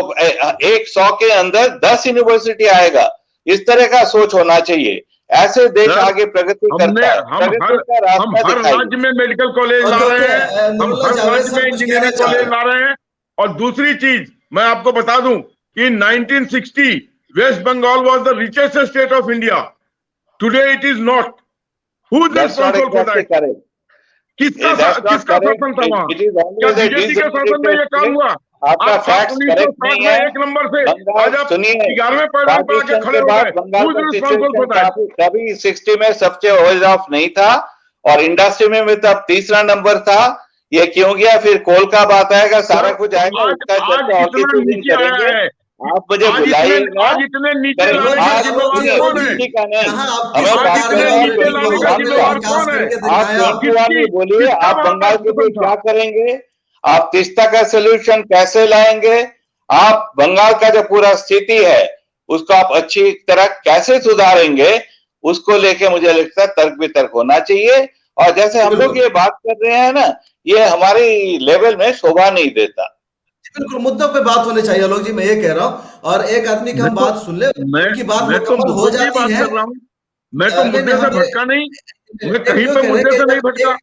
S2: 100 के अंदर 10 यूनिवर्सिटी आएगा। इस तरह का सोच होना चाहिए, ऐसे देश आगे प्रगति करता है।
S3: हम हर राज्य में मेडिकल कॉलेज ला रहे हैं, हम हर राज्य में इंजीनियरिंग कॉलेज ला रहे हैं। और दूसरी चीज मैं आपको बता दूं कि 1960 West Bengal was the richest state of India, today it is not. Who is responsible for that? किसका शासन था वहां? क्या बीजेपी के शासन में ये काम हुआ?
S2: आपका फैक्ट्स करेक्ट नहीं है।
S3: एक नंबर से आज आप
S2: सुनिए,
S3: 11वें पैमाने पर आके खड़े हो गए।
S2: कभी 60 में सबसे वेल ऑफ नहीं था और इंडस्ट्री में तब तीसरा नंबर था। ये क्यों गया? फिर कोल का बात आएगा, सारा कुछ आएगा, उसका चर्चा और किसी दिन करेंगे। आप मुझे बुलाइएगा। बोलिए आप बंगाल के लिए क्या करेंगे, आप तीस्ता का सोल्यूशन कैसे लाएंगे, आप बंगाल का जो पूरा स्थिति है उसको आप अच्छी तरह कैसे सुधारेंगे, उसको लेके मुझे लगता है तर्क वितर्क होना चाहिए। और जैसे हम लोग ये बात कर रहे हैं ना, ये हमारी लेवल में शोभा नहीं देता।
S1: बिल्कुल मुद्दों पे बात होनी चाहिए लोग जी, मैं ये कह रहा हूँ। और एक आदमी की हम बात सुन ले, उनकी बात मुकम्मल हो जाती है।
S3: मैं तो मुद्दे से भटका नहीं, मैं कहीं पे मुद्दे से नहीं भटका।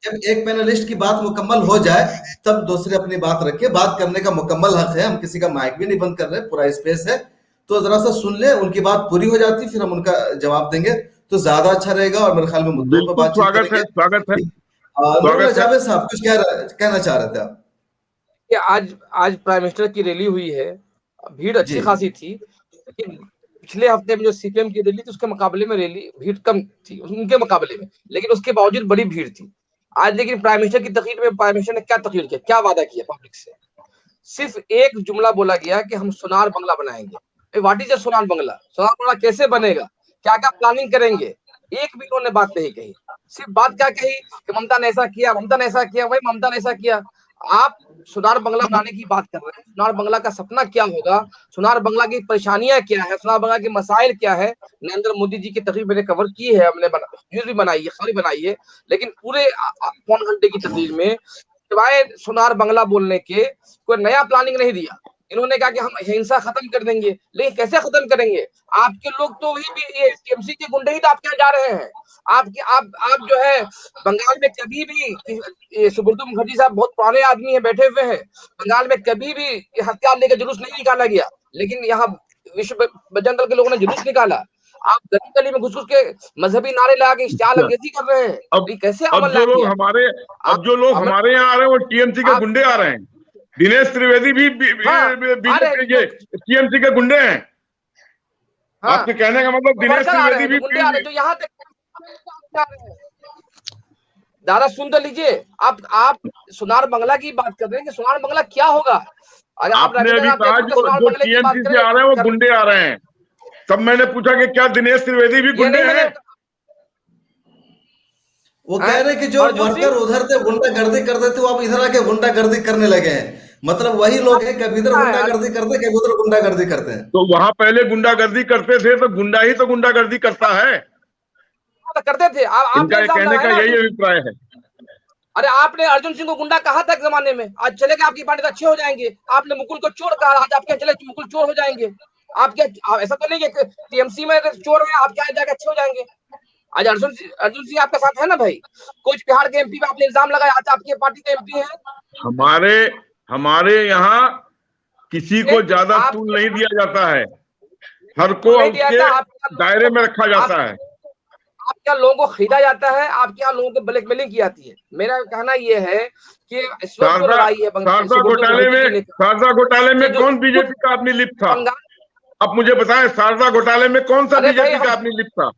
S1: जब एक पैनलिस्ट की बात मुकम्मल हो जाए तब दूसरे अपनी बात रखे। बात करने का मुकम्मल हक है, हम किसी का माइक भी नहीं बंद कर रहे, पूरा स्पेस है। तो जरा सा सुन ले, उनकी बात पूरी हो जाती फिर हम उनका जवाब देंगे तो ज्यादा अच्छा रहेगा। और मेरे ख्याल में मुद्दों पर बातचीत करेंगे। स्वागत है। जावेद साहब कुछ कहना चाह रहे थे आप?
S4: आज प्राइम मिनिस्टर की रैली हुई है, भीड़ अच्छी खासी थी, लेकिन पिछले हफ्ते में जो सीपीएम की रैली थी उसके मुकाबले में रैली भीड़ कम थी उनके मुकाबले में, लेकिन उसके बावजूद बड़ी भीड़ थी आज। लेकिन प्राइम मिनिस्टर की तकरीर में प्राइम मिनिस्टर ने क्या तकरीर किया, क्या वादा किया पब्लिक से? सिर्फ एक जुमला बोला गया कि हम सोनार बंगला बनाएंगे। व्हाट इज सोनार बंगला? सोनार बंगला कैसे बनेगा, क्या क्या प्लानिंग करेंगे? एक भी उन्होंने बात नहीं कही। सिर्फ बात क्या कही कि ममता ने ऐसा किया, ममता ने ऐसा किया, वही ममता ने ऐसा किया। आप सोनार बंगला बनाने की बात कर रहे हैं, सोनार बंगला का सपना क्या होगा, सोनार बंगला की परेशानियां क्या है, सोनार बंगला के मसाइल क्या है? नरेंद्र मोदी जी की तकरीर मैंने कवर की है, हमने न्यूज भी बनाई है, खबरी बनाई है, लेकिन पूरे पौन घंटे की तकरीर में सिवाय सोनार बंगला बोलने के कोई नया प्लानिंग नहीं दिया। इन्होंने कहा कि हम हिंसा खत्म कर देंगे, लेकिन कैसे खत्म करेंगे? आपके लोग तो वही भी ये टीएमसी के गुंडे ही तो आपके यहाँ जा रहे हैं। आप जो है बंगाल में कभी भी सुब्रतो मुखर्जी साहब बहुत पुराने आदमी है, बैठे हुए हैं, बंगाल में कभी भी हथियार लेकर जुलूस नहीं निकाला गया, लेकिन यहाँ विश्व बजरंग दल के लोगों ने जुलूस निकाला। आप गली गली में घुस के मजहबी नारे लगा के इश्तिहार अंग्रेजी कर रहे हैं।
S3: अब
S4: कैसे
S3: अब जो लोग हमारे यहाँ आ रहे हैं वो टीएमसी के गुंडे आ रहे हैं। दिनेश त्रिवेदी भी टीएमसी के गुंडे हैं। आपके कहने का मतलब दिनेश त्रिवेदी भी
S4: गुंडे आ रहे हैं जो यहाँ तक। दादा सुन तो लीजिए, आप सोनार बंगला की बात कर रहे हैं कि सोनार बंगला क्या होगा? अगर
S3: आपने अभी कहा जो टीएमसी से आ रहे हैं वो गुंडे आ रहे हैं, तब मैंने पूछा कि क्या दिनेश त्रिवेदी भी गुंडे हैं?
S1: वो कह रहे कि जो वर्कर उधर थे गुंडागर्दी करते थे, वो अब इधर आके गुंडागर्दी करने लगे हैं। मतलब वही लोग हैं, कभी इधर गुंडागर्दी करते, कभी उधर गुंडागर्दी करते हैं।
S3: तो वहां पहले गुंडागर्दी करते थे तो गुंडा ही तो गुंडागर्दी करता है,
S4: करते थे।
S3: इनका कहने का यही अभिप्राय है।
S4: अरे आपने अर्जुन सिंह को गुंडा कहा था एक जमाने में, आज चले गए आपकी पार्टी तो अच्छे हो जाएंगे। आपने मुकुल को चोर कहा, आज आपके चले मुकुल चोर हो जाएंगे। आप क्या ऐसा तो नहीं है टीएमसी में चोर है आप क्या जाके अच्छे हो जाएंगे? आज अर्जुन सिंह आपके साथ है ना भाई। कुछ बिहार के एमपी पे आपने इल्जाम लगाया, आज आपकी पार्टी के एमपी है।
S3: हमारे यहाँ किसी को ज्यादा टूल नहीं दिया जाता है, हर को उसके दायरे में रखा जाता है।
S4: आपके यहाँ लोगों को खरीदा जाता है, आपके यहाँ लोगों को ब्लैकमेलिंग की जाती है। मेरा कहना यह है कि इस वक्त जो लड़ाई है
S3: शारदा घोटाले में कौन बीजेपी का आदमी लिप्त था? आप मुझे बताएं, शारदा घोटाले में कौन सा बीजेपी का आदमी लिप्त था?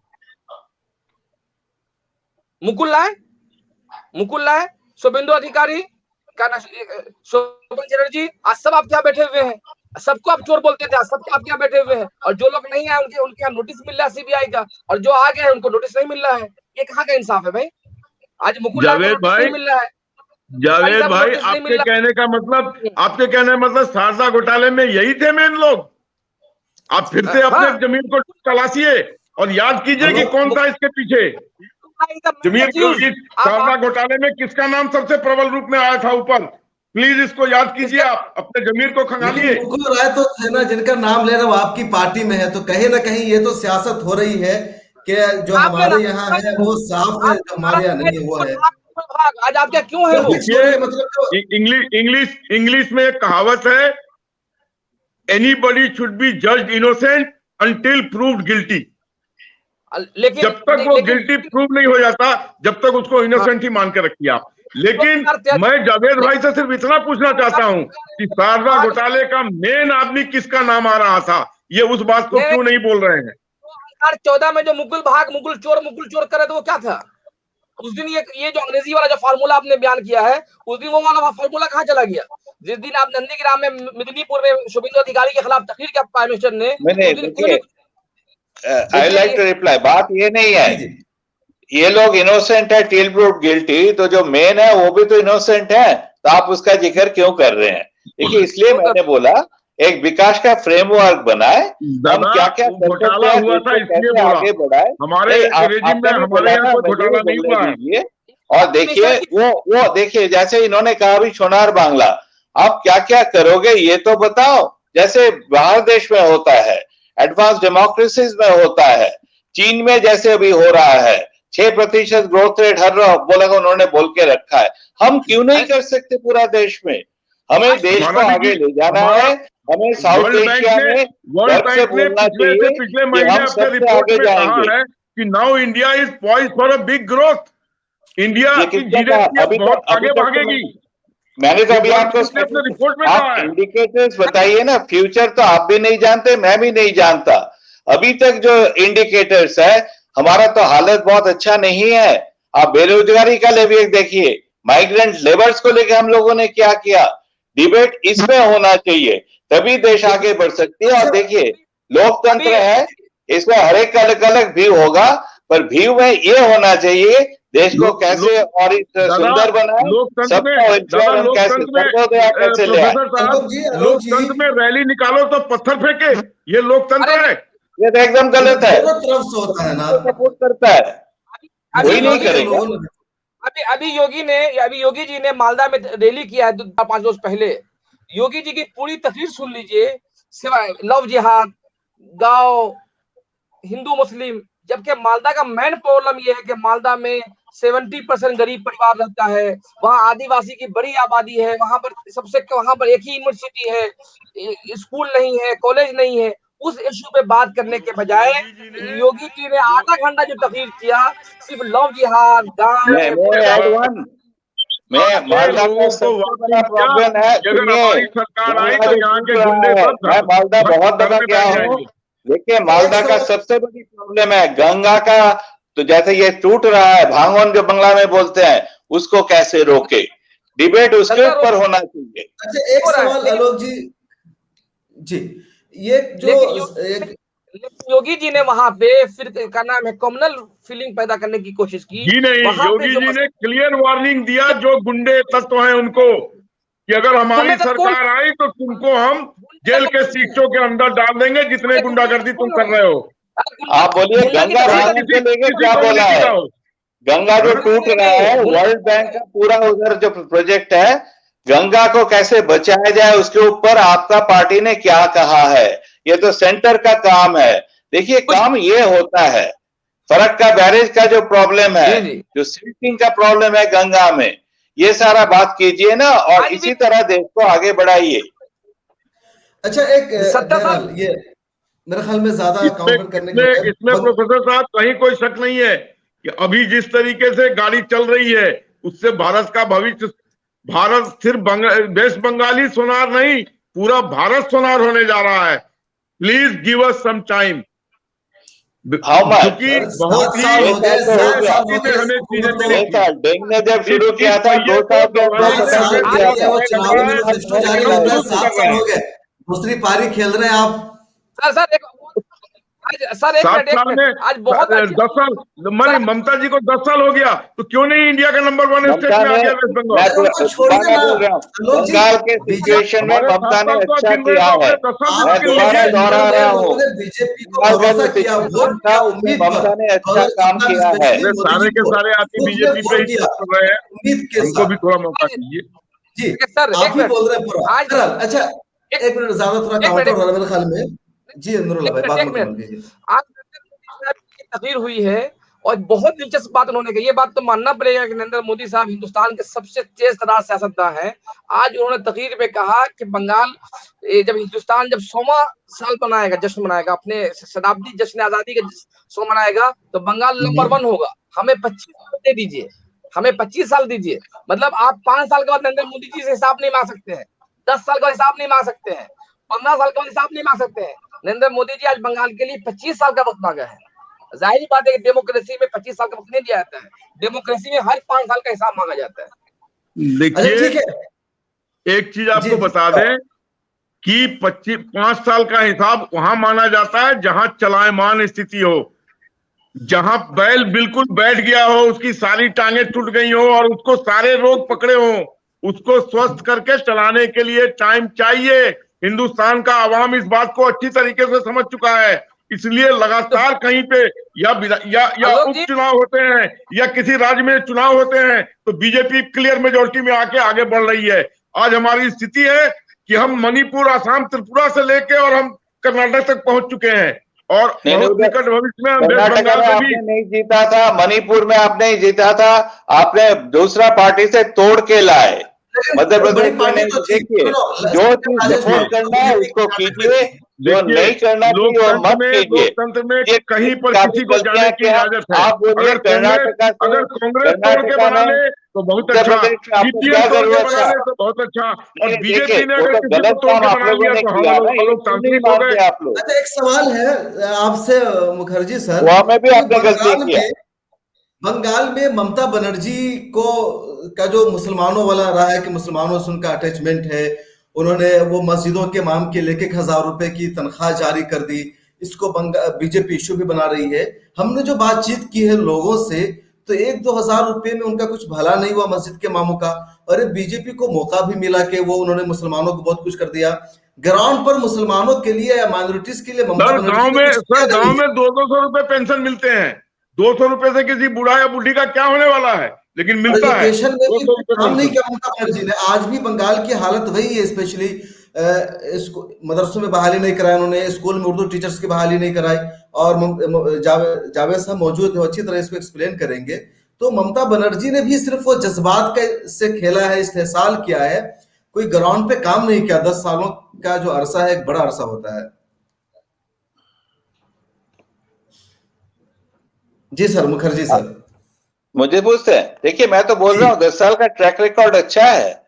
S4: मुकुल लाए, शुभेंदु अधिकारी, शोभन चैटर्जी, आज सब आप क्या बैठे हुए हैं, सबको आप चोर बोलते थे, आज सबको आप क्या बैठे हुए हैं, और जो लोग नहीं आए उनके यहाँ नोटिस मिल रहा है सीबीआई का, और जो आ गए हैं उनको नोटिस नहीं मिल रहा है। ये कहाँ का इंसाफ है भाई? आज मुकुल लाल को नोटिस नहीं मिल रहा है,
S3: जावेद भाई, आपके कहने का मतलब शारदा घोटाले में यही थे मेन लोग। आप फिर से अपने जमीर को तलाशिए और याद कीजिए कि कौन था इसके पीछे। जमीर को शारदा घोटाले में किसका नाम सबसे प्रबल रूप में आया था ऊपर, प्लीज इसको याद कीजिए, आप अपने जमीर को खंगालिए।
S1: मुकुल राय तो थे ना जिनका नाम ले रहे हो, आपकी पार्टी में है, तो कहीं ना कहीं ये तो सियासत हो रही है कि जो हमारे यहाँ है वो साफ है, हमारे यहाँ नहीं है वो है।
S4: आज आप क्या क्यों है?
S3: इंग्लिश में एक कहावत है, anybody should be judged innocent until proved guilty. लेकिन जब तक वो गिल्टी प्रूव नहीं हो जाता, जब तक उसको इनोसेंट ही मान के रखिए आप। लेकिन मैं जावेद भाई से सिर्फ इतना पूछना चाहता हूं कि शारदा घोटाले का मेन आदमी किसका नाम आ रहा था, ये उस बात को क्यों नहीं बोल रहे हैं?
S4: 2014 में जो मुकुल चोर करे, तो वो क्या था उस दिन? ये जो अंग्रेजी वाला जो फार्मूला आपने बयान किया है, उस दिन वो वाला फार्मूला कहाँ चला गया? जिस दिन आप नंदीग्राम में, मिदनीपुर में शुभेंदु अधिकारी के खिलाफ तकरीर किया प्राइम मिनिस्टर ने,
S2: आई लाइक टू रिप्लाई। बात ये नहीं है ये लोग इनोसेंट है टिल प्रूव्ड गिल्टी, तो जो मेन है वो भी तो इनोसेंट है, तो आप उसका जिक्र क्यों कर रहे हैं? देखिए, इसलिए मैंने बोला एक विकास का फ्रेमवर्क बनाए, हम क्या क्या
S3: घोटाला हुआ था इसलिए
S2: आगे बढ़ाए।
S3: हमारे रेजिम में हमारे यहाँ कोई घोटाला नहीं हुआ है।
S2: और देखिए वो देखिए, जैसे इन्होंने कहा भी सोनार बांग्ला, आप क्या क्या करोगे ये तो बताओ। जैसे बाहर देश में होता है, एडवांस डेमोक्रेसीज में होता है, चीन में जैसे अभी हो रहा है 6% ग्रोथ रेट हर बोला उन्होंने बोल के रखा है, हम क्यों नहीं कर सकते पूरा देश में? हमें देश को आगे ले जाना है, हमें साउथ एशिया में गर्व से बोलना चाहिए कि हम सबसे आगे जाएंगे।
S3: कि now India is poised for a big growth, India की जीडीपी बहुत आगे भागेगी।
S2: मैंने तो अभी आपको
S3: रिपोर्ट में
S2: आप इंडिकेटर्स बताइए ना, फ्यूचर तो आप भी नहीं जानते, मैं भी नहीं जानता। अभी तक जो इंडिकेटर्स है, हमारा तो हालत बहुत अच्छा नहीं है। आप बेरोजगारी का लेवल देखिए, माइग्रेंट लेबर्स को लेकर हम लोगों ने क्या किया, डिबेट इसमें होना चाहिए, तभी देश आगे बढ़ सकती है। और देखिए, लोकतंत्र है, इसमें हर एक अलग अलग व्यू होगा, पर व्यू में ये होना चाहिए देश को कैसे और सुंदर बनाए, कैसे ले आए।
S3: लोकतंत्र में रैली निकालो तो पत्थर फेंके, ये लोकतंत्र है?
S2: ये तो एकदम गलत है,
S1: तरफ से होता है ना,
S2: सपोर्ट करता है, कोई नहीं करेगा।
S4: अभी योगी जी ने मालदा में रैली किया है 5 रोज पहले। योगी जी की पूरी तकरीर सुन लीजिए, सिवाय लव जिहाद, गांव, हिंदू मुस्लिम, जबकि मालदा का मेन प्रॉब्लम यह है कि मालदा में 70% गरीब परिवार रहता है, वहाँ आदिवासी की बड़ी आबादी है, वहां पर एक ही यूनिवर्सिटी है, स्कूल नहीं है, कॉलेज नहीं है। उस इश्यू पे बात करने के बजाय योगी जी ने आधा घंटा जो तकरीर किया सिर्फ लव जिहाद,
S2: मैं मालदा का सबसे बड़ा प्रॉब्लम है, मैं मालदा बहुत दफा गया हूँ। देखिए, मालदा का सबसे बड़ी प्रॉब्लम है गंगा का, तो जैसे ये टूट रहा है, भांगोन जो बंगला में बोलते हैं, उसको कैसे रोके, डिबेट उसके ऊपर होना चाहिए।
S1: अच्छा, एक सवाल आलोक जी, ये जो
S4: योगी जी ने वहां पे फिर क्या नाम है, कम्युनल फीलिंग पैदा करने की कोशिश की।
S3: जी नहीं, योगी जी ने क्लियर वार्निंग दिया जो गुंडे तत्व हैं उनको, कि अगर हमारी सरकार आई तो तुमको हम जेल के शीशों के अंदर डाल देंगे, जितने गुंडागर्दी तुम कर रहे हो।
S2: आप बोलिए, गंगा भागने से लेके क्या बोला है? गंगा जो टूट रहा है, वर्ल्ड बैंक का पूरा उधर जो प्रोजेक्ट है, गंगा को कैसे बचाया जाए, उसके ऊपर आपका पार्टी ने क्या कहा है? ये तो सेंटर का काम है। देखिए, काम ये होता है, फरक का बैरेज का जो प्रॉब्लम है, जो सिल्टिंग का प्रॉब्लम है गंगा में, ये सारा बात कीजिए ना, और इसी तरह देश को आगे बढ़ाइए।
S1: अच्छा, एक ये मेरे ख्याल में ज्यादा काउंटर करने के
S3: इसमें प्रोफेसर साहब कहीं कोई शक नहीं है कि अभी जिस तरीके से गाड़ी चल रही है, उससे भारत का भविष्य, भारत सिर्फ वेस्ट बंगाली सोनार नहीं, पूरा भारत सोनार होने जा रहा है। Please give us some time.
S2: How much?
S3: क्योंकि बहुत ही
S1: 7 साल हो गए, 7 साल हो
S3: में
S1: गए
S3: हमें चीजें
S1: हुकूमत को।
S3: मिली
S2: 6
S3: थी।
S2: साल डेंग ने जब शुरू
S3: इस
S2: किया था,
S3: पहिए
S2: 2 साल
S3: को
S2: के अंदर
S3: दौड़ाने
S1: एक
S2: खत्म
S1: साल
S2: कर
S3: में
S1: के
S2: दिया
S1: लिए
S2: था।
S1: वो चुनावी
S3: हमें
S1: मैनिफेस्टो जारी
S3: हम
S1: कर रहे हैं,
S3: प्रूफ
S1: 7
S3: कर
S1: साल
S3: रहे
S1: हो
S3: हैं।
S1: गए, दूसरी पारी खेल रहे हैं आप।
S4: सर सर एक
S3: 7
S4: मिनट एक
S3: साल
S4: मिनट
S3: में
S4: आज बहुत अच्छी
S3: 10 साल, मानी
S4: सर
S3: ममता जी को 10 साल हो गया, तो क्यों नहीं इंडिया का नंबर 1 स्टेट
S2: ममता
S3: में आ
S2: ने,
S3: गया वेस्ट बंगाल?
S2: मैं
S1: उनको छोड़िए
S2: दोबारा
S1: ना
S2: बोल रहा हूँ,
S1: आलोक जी,
S2: बंगाल के
S1: बीजेपी
S2: सिचुएशन में
S3: हमारे 7
S2: ममता ने
S3: साल तो आप
S2: अच्छा
S3: गिन रहे
S2: किया
S3: हो,
S2: है।
S3: अपने 10 साल भी
S2: मैं
S3: तो गिन
S2: दोबारा
S3: लीजिए।
S2: दोहरा
S1: सेंट्रल में
S2: रहा
S1: लोगों
S2: हूँ,
S1: ने बीजेपी को
S2: बंगाल का
S1: भरोसा
S2: जो
S1: किया,
S2: सिचुएशन
S1: वोट
S2: था
S1: किया
S2: उसमें
S1: उम्मीद पर,
S2: ममता ने अच्छा
S1: और
S2: काम किया है।
S1: स्पेशली मोदी
S3: सारे
S1: जी
S3: के
S1: को
S3: सारे आदमी
S1: उसने
S3: बीजेपी पे
S1: वोट
S3: ही
S1: दिया
S3: कर रहे हैं,
S1: उम्मीद के
S3: हमको
S1: साथ।
S3: भी थोड़ा मौका
S4: आज
S3: दीजिए।
S1: जी,
S4: सर एक
S1: आप ही
S4: मिनट
S1: बोल रहे हैं पूरा।
S4: आज
S1: बहरहाल, अच्छा,
S4: एक
S1: 1 मिनट, ज्यादा थोड़ा
S4: एक
S1: काउंटर
S4: मिनट
S1: हो रहा है मेरे ख्याल में। जी नूरुल्लाह भाई, बात
S4: एक मिनट
S1: मुकम्मल कीजिए।
S4: आज नरेंद्र मोदी साहब की तकरीर हुई है और बहुत दिलचस्प बात उन्होंने कही। ये बात तो मानना पड़ेगा कि नरेंद्र मोदी साहब हिंदुस्तान के सबसे तेज तरार सियासतदान हैं। आज उन्होंने तकरीर में कहा कि बंगाल जब हिंदुस्तान जब 100वां साल मनाएगा, जश्न मनाएगा, अपने शताब्दी जश्न आजादी का 100 मनाएगा, तो बंगाल नंबर 1 होगा। हमें 25 साल दे दीजिए, हमें 25 साल दीजिए। मतलब आप 5 साल के बाद नरेंद्र मोदी जी से हिसाब नहीं मांग सकते हैं, 10 साल का हिसाब नहीं मांग सकते हैं, 15 साल का हिसाब नहीं मांग सकते हैं। नरेंद्र मोदी जी आज बंगाल के लिए 25 साल का वक्त मांगा है। जाहिर बात है कि डेमोक्रेसी में 25 साल का वक्त नहीं दिया जाता है, डेमोक्रेसी में हर 5 साल का हिसाब मांगा जाता है।
S1: अच्छा
S3: देखिए,
S1: ठीक है,
S3: एक चीज
S1: जी
S3: आपको
S1: जी,
S3: बता दें कि 5 साल का हिसाब वहां माना जाता है जहां चलायमान स्थिति हो, जहां बैल बिल्कुल बैठ गया हो, उसकी सारी टांगे टूट गई हो और उसको सारे रोग पकड़े हो, उसको स्वस्थ करके चलाने के लिए टाइम चाहिए। हिंदुस्तान का आवाम इस बात को अच्छी तरीके से समझ चुका है, इसलिए लगातार कहीं पे या
S4: आलोक जी,
S3: उपचुनाव होते हैं या किसी राज्य में चुनाव होते हैं तो बीजेपी क्लियर मेजोरिटी में आगे बढ़ रही है। आज हमारी स्थिति है कि हम मणिपुर, आसाम, त्रिपुरा से लेके और हम कर्नाटक तक पहुंच चुके हैं और बहुत निकट भविष्य में हम वेस्ट
S2: कर्नाटक
S3: बंगाल
S2: में
S3: में भी।
S2: आपने नहीं जीता था, मणिपुर में आपने नहीं जीता था, आपने दूसरा पार्टी से तोड़ के लाए। मध्य
S1: बड़ी
S2: प्रदेश में
S1: पार्टी
S2: नहीं।
S1: तो थी,
S2: देखिए,
S1: सुनो,
S2: जो चीज
S1: राजेश
S3: देखिए,
S2: सपोर्ट करना है
S1: बीजेपी
S2: उसको
S1: कर्नाटक में
S2: कीजिए,
S1: थी।
S2: जो
S3: देखिए,
S2: नहीं करना चाहिए वो मत कीजिए।
S3: लोकतंत्र में
S2: ये
S3: कहीं पर
S2: काफी
S3: किसी को जाने
S2: गलतियां
S3: की
S2: क्या
S3: इजाजत है।
S2: आप बोलिए।
S3: अगर कांग्रेस तोड़ के
S2: कर्नाटका
S3: बना
S2: में,
S3: ले तो बहुत
S2: उत्तर
S3: अच्छा,
S2: प्रदेश में आपको
S3: सीपीएम
S2: क्या
S3: तोड़ के
S2: जरूरत
S3: बना
S2: था?
S3: ले तो बहुत अच्छा, और
S2: नहीं, देखिए,
S3: बीजेपी ने
S2: वो
S3: अगर
S2: तो
S3: किसी को
S2: गलत
S3: तोड़
S2: काम
S3: के
S2: आप
S3: बना
S2: लोगों
S3: लिया
S2: ने
S3: तो हम
S2: किया ना, ये क्यों नहीं
S3: अलोकतांत्रिक हो गए।
S2: मानते आप लोग?
S1: अच्छा, एक सवाल है आपसे मुखर्जी सर,
S2: वहां में भी
S1: कि
S2: आपने गलती किया।
S1: बंगाल में ममता बनर्जी को का जो मुसलमानों वाला रहा है कि मुसलमानों से उनका अटैचमेंट है, उन्होंने वो मस्जिदों के इमाम के लेके 1,000 रुपए की तनख्वाह जारी कर दी, इसको बीजेपी इशू भी बना रही है। हमने जो बातचीत की है लोगों से, तो 1-2 हजार रुपए में उनका कुछ भला नहीं हुआ मस्जिद के इमामों का। और बीजेपी को मौका भी मिला कि वो उन्होंने मुसलमानों को बहुत कुछ कर दिया। ग्राउंड पर मुसलमानों के लिए या माइनॉरिटीज के लिए ममता बनर्जी ने कुछ किया
S3: गांव
S1: नहीं है।
S3: में 200 रुपए पेंशन मिलते हैं। 200 रुपए से किसी बूढ़ा या बूढ़ी का क्या होने वाला है, लेकिन
S1: और
S3: मिलता है
S1: एजुकेशन में भी
S3: 200 रुपए
S1: काम नहीं
S3: पेंशन।
S1: किया ममता बनर्जी ने। आज भी बंगाल की हालत वही है, स्पेशली मदरसों में बहाली नहीं कराई उन्होंने, स्कूल में उर्दू टीचर्स की बहाली नहीं कराई। और जावेद साहब मौजूद है, अच्छी तरह इसको एक्सप्लेन करेंगे। तो ममता बनर्जी ने भी सिर्फ वो जज्बात के से खेला है, इस्तेहसाल किया है, कोई ग्राउंड पे काम नहीं किया। 10 सालों का जो अरसा है एक बड़ा अरसा होता है। जी सर, मुखर्जी सर।
S2: मुझे पूछते हैं, देखिए मैं तो बोल रहा हूँ 10 साल का ट्रैक रिकॉर्ड अच्छा है।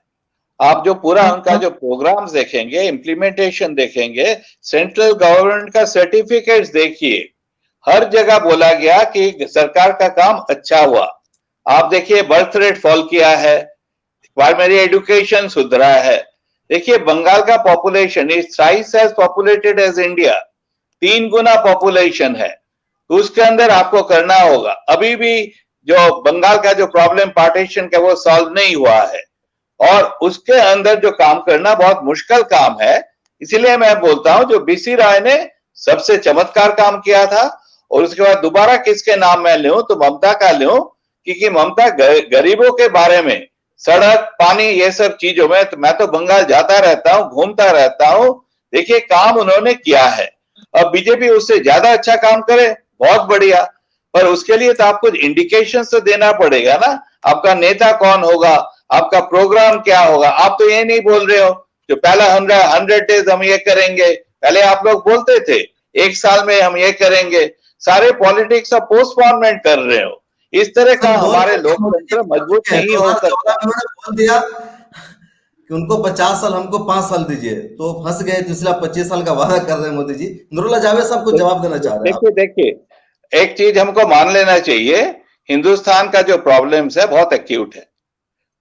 S2: आप जो पूरा उनका जो प्रोग्राम्स देखेंगे, इम्प्लीमेंटेशन देखेंगे, सेंट्रल गवर्नमेंट का सर्टिफिकेट्स देखिए, हर जगह बोला गया कि सरकार का काम अच्छा हुआ। आप देखिए बर्थ रेट फॉल किया है, प्राइमरी एजुकेशन सुधरा है। देखिए बंगाल का population is thrice as populated as India, 3 गुना पॉपुलेशन है। तो उसके अंदर आपको करना होगा। अभी भी जो बंगाल का जो प्रॉब्लम पार्टीशन का वो सॉल्व नहीं हुआ है और उसके अंदर जो काम करना बहुत मुश्किल काम है। इसीलिए मैं बोलता हूं जो बीसी राय ने सबसे चमत्कार काम किया था। और उसके बाद दोबारा किसके नाम मैं लूं तो ममता का लूं, क्योंकि ममता गरीबों के बारे में, सड़क, पानी, ये सब चीजों में, तो मैं तो बंगाल जाता रहता हूं, घूमता रहता हूं, देखिए काम उन्होंने किया है। अब बीजेपी उससे ज्यादा अच्छा काम करे, बहुत बढ़िया, पर उसके लिए तो आपको इंडिकेशन तो देना पड़ेगा ना। आपका नेता कौन होगा, आपका प्रोग्राम क्या होगा। आप तो ये नहीं बोल रहे हो जो पहला 100 डेज हम ये करेंगे। पहले आप लोग बोलते थे 1 साल में हम ये करेंगे। सारे पॉलिटिक्स का पोस्टपोनमेंट कर रहे हो। इस तरह का हमारे लोकतंत्र मजबूत नहीं हो सकता।
S1: बोल दिया कि उनको 50 साल, हमको 5 साल दीजिए, तो फंस गए। पिछला 25 साल का वादा कर रहे हैं मोदी जी। नूरुल्लाह जावेद साहब को जवाब देना चाह रहे हैं।
S2: देखिए एक चीज हमको मान लेना चाहिए, हिंदुस्तान का जो प्रॉब्लम्स है बहुत एक्यूट है,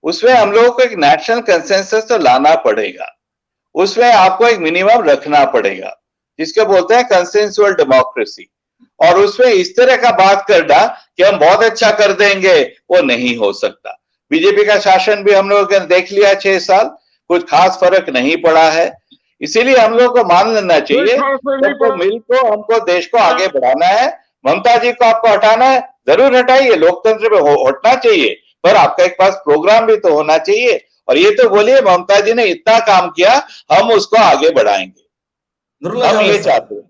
S2: उसमें हम लोगों को एक नेशनल कंसेंसस तो लाना पड़ेगा, उसमें आपको एक मिनिमम रखना पड़ेगा जिसको बोलते हैं कंसेंसुअल डेमोक्रेसी। और उसमें इस तरह का बात करना कि हम बहुत अच्छा कर देंगे, वो नहीं हो सकता। बीजेपी का शासन भी हम लोगों ने देख लिया 6 साल, कुछ खास फर्क नहीं पड़ा है। इसीलिए हम लोग को मान लेना चाहिए सबको मिलकर हमको देश को आगे बढ़ाना है। ममता जी को आपको हटाना है, जरूर हटाइए, लोकतंत्र में हटना चाहिए, पर आपका एक पास प्रोग्राम भी तो होना चाहिए। और ये तो बोलिए ममता जी ने इतना काम किया, हम उसको आगे बढ़ाएंगे, हम ये चाहते हैं।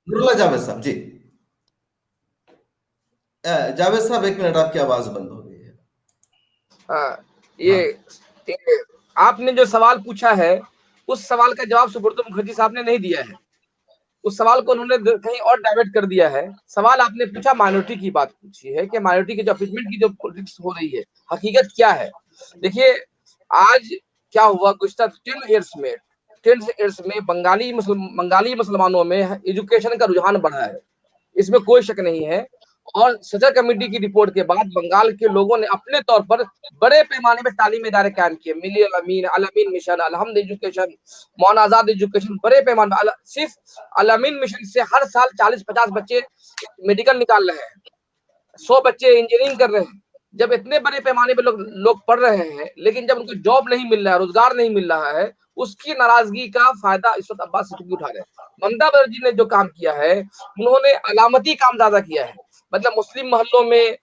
S1: नुरुल्लाह जावेद साहब जी, जावेद साहब 1 मिनट, आपकी आवाज बंद हो गई है।
S4: ये आपने जो सवाल पूछा है उस सवाल का जवाब सुब्रतो मुखर्जी साहब ने नहीं दिया है, उस सवाल को उन्होंने कहीं और डाइवर्ट कर दिया है। सवाल आपने पूछा माइनॉरिटी की बात पूछी है कि माइनॉरिटी के जो अपीजमेंट की जो पॉलिटिक्स हो रही है, हकीकत क्या है। देखिए आज क्या हुआ, गुज़श्ता 10 इयर्स में बंगाली मुसलमानों में एजुकेशन का रुझान बढ़ा है, इसमें कोई शक नहीं है। और सजा कमेटी की रिपोर्ट के बाद बंगाल के लोगों ने अपने तौर पर बड़े पैमाने पर तालीमी इदारे कायम किए, मिली अल-अमीन मिशन, अलहम्द एजुकेशन, मौन आजाद एजुकेशन, बड़े पैमाने पर। सिर्फ अल-अमीन मिशन से हर साल 40-50 बच्चे मेडिकल निकाल रहे हैं, 100 बच्चे इंजीनियरिंग कर रहे हैं। जब इतने बड़े पैमाने पे लोग पढ़ रहे हैं, लेकिन जब उनको जॉब नहीं मिल रहा है, रोजगार नहीं मिल रहा है, उसकी नाराजगी का फायदा इस वक्त अब्बास सिद्दीकी उठा रहे हैं। ममता बनर्जी ने जो काम किया है, उन्होंने अलामती काम ज्यादा किया है, मतलब मुस्लिम मोहल्लों में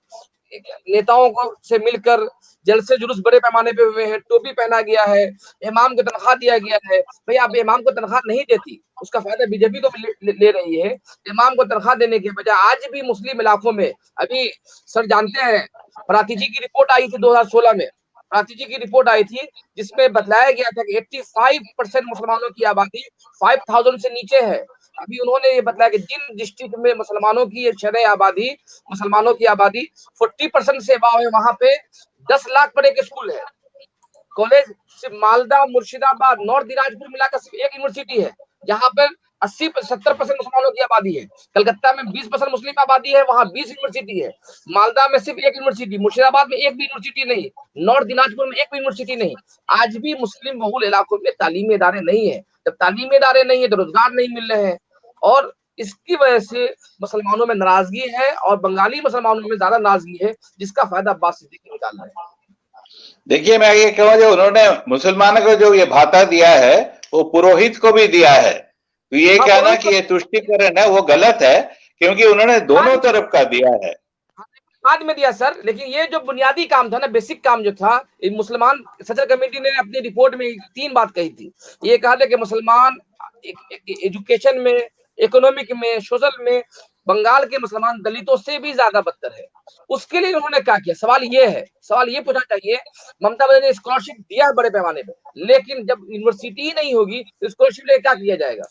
S4: नेताओं को से मिलकर जलसे जुलूस बड़े पैमाने पे हुए हैं, टोपी पहना गया है, इमाम को तनख्वाह दिया गया है। भाई आप इमाम को तनख्वाह नहीं देती, उसका फायदा बीजेपी को ले रही है। इमाम को तनख्वाह देने के बजाय आज भी मुस्लिम इलाकों में, अभी सर जानते हैं प्रातिजी की रिपोर्ट आई थी 2016 में, प्रातिजी की रिपोर्ट आई थी जिसमें बतलाया गया था कि 85% मुसलमानों की आबादी 5000 से नीचे है। अभी उन्होंने ये बताया कि जिन डिस्ट्रिक्ट में मुसलमानों की शरह आबादी, मुसलमानों की आबादी 40% से अबाव है, वहां पे 10 लाख पढ़े के स्कूल है, कॉलेज सिर्फ मालदा, मुर्शिदाबाद, नॉर्थ दिनाजपुर मिलाकर सिर्फ एक यूनिवर्सिटी है, जहां पर 80-70% मुसलमानों की आबादी है। कलकत्ता में 20% मुस्लिम आबादी है, वहां 20 यूनिवर्सिटी है। मालदा में सिर्फ एक यूनिवर्सिटी, मुर्शिदाबाद में एक भी यूनिवर्सिटी नहीं, नॉर्थ दिनाजपुर में एक भी यूनिवर्सिटी नहीं। आज भी मुस्लिम बहुल इलाकों में तालीमी इदारे नहीं है। जब तालीमी इदारे नहीं है तो रोजगार नहीं मिल रहे हैं, और इसकी वजह से मुसलमानों में नाराजगी है और बंगाली मुसलमानों में ज्यादा नाराजगी है, जिसका फायदा अब्बास सिद्दीकी निकाल रहे हैं।
S2: देखिए मैं ये कहूँ, जो उन्होंने मुसलमानों को जो ये भाता दिया है वो पुरोहित को भी दिया है, तो ये कहना कि ये तुष्टिकरण है वो गलत है, क्योंकि उन्होंने दोनों तरफ का दिया है।
S4: बाद में दिया सर, लेकिन ये जो बुनियादी काम था ना, बेसिक काम जो था, मुसलमान सजा कमेटी ने अपनी रिपोर्ट में 3 बात कही थी। ये कहा था कि मुसलमान एजुकेशन में, इकोनॉमिक में, सोशल में बंगाल के मुसलमान दलितों से भी ज्यादा बदतर है। उसके लिए उन्होंने क्या किया, सवाल ये पूछना चाहिए। ममता बनर्जी ने स्कॉलरशिप दिया है बड़े पैमाने पे, लेकिन जब यूनिवर्सिटी ही नहीं होगी तो स्कॉलरशिप लेकर क्या किया जाएगा।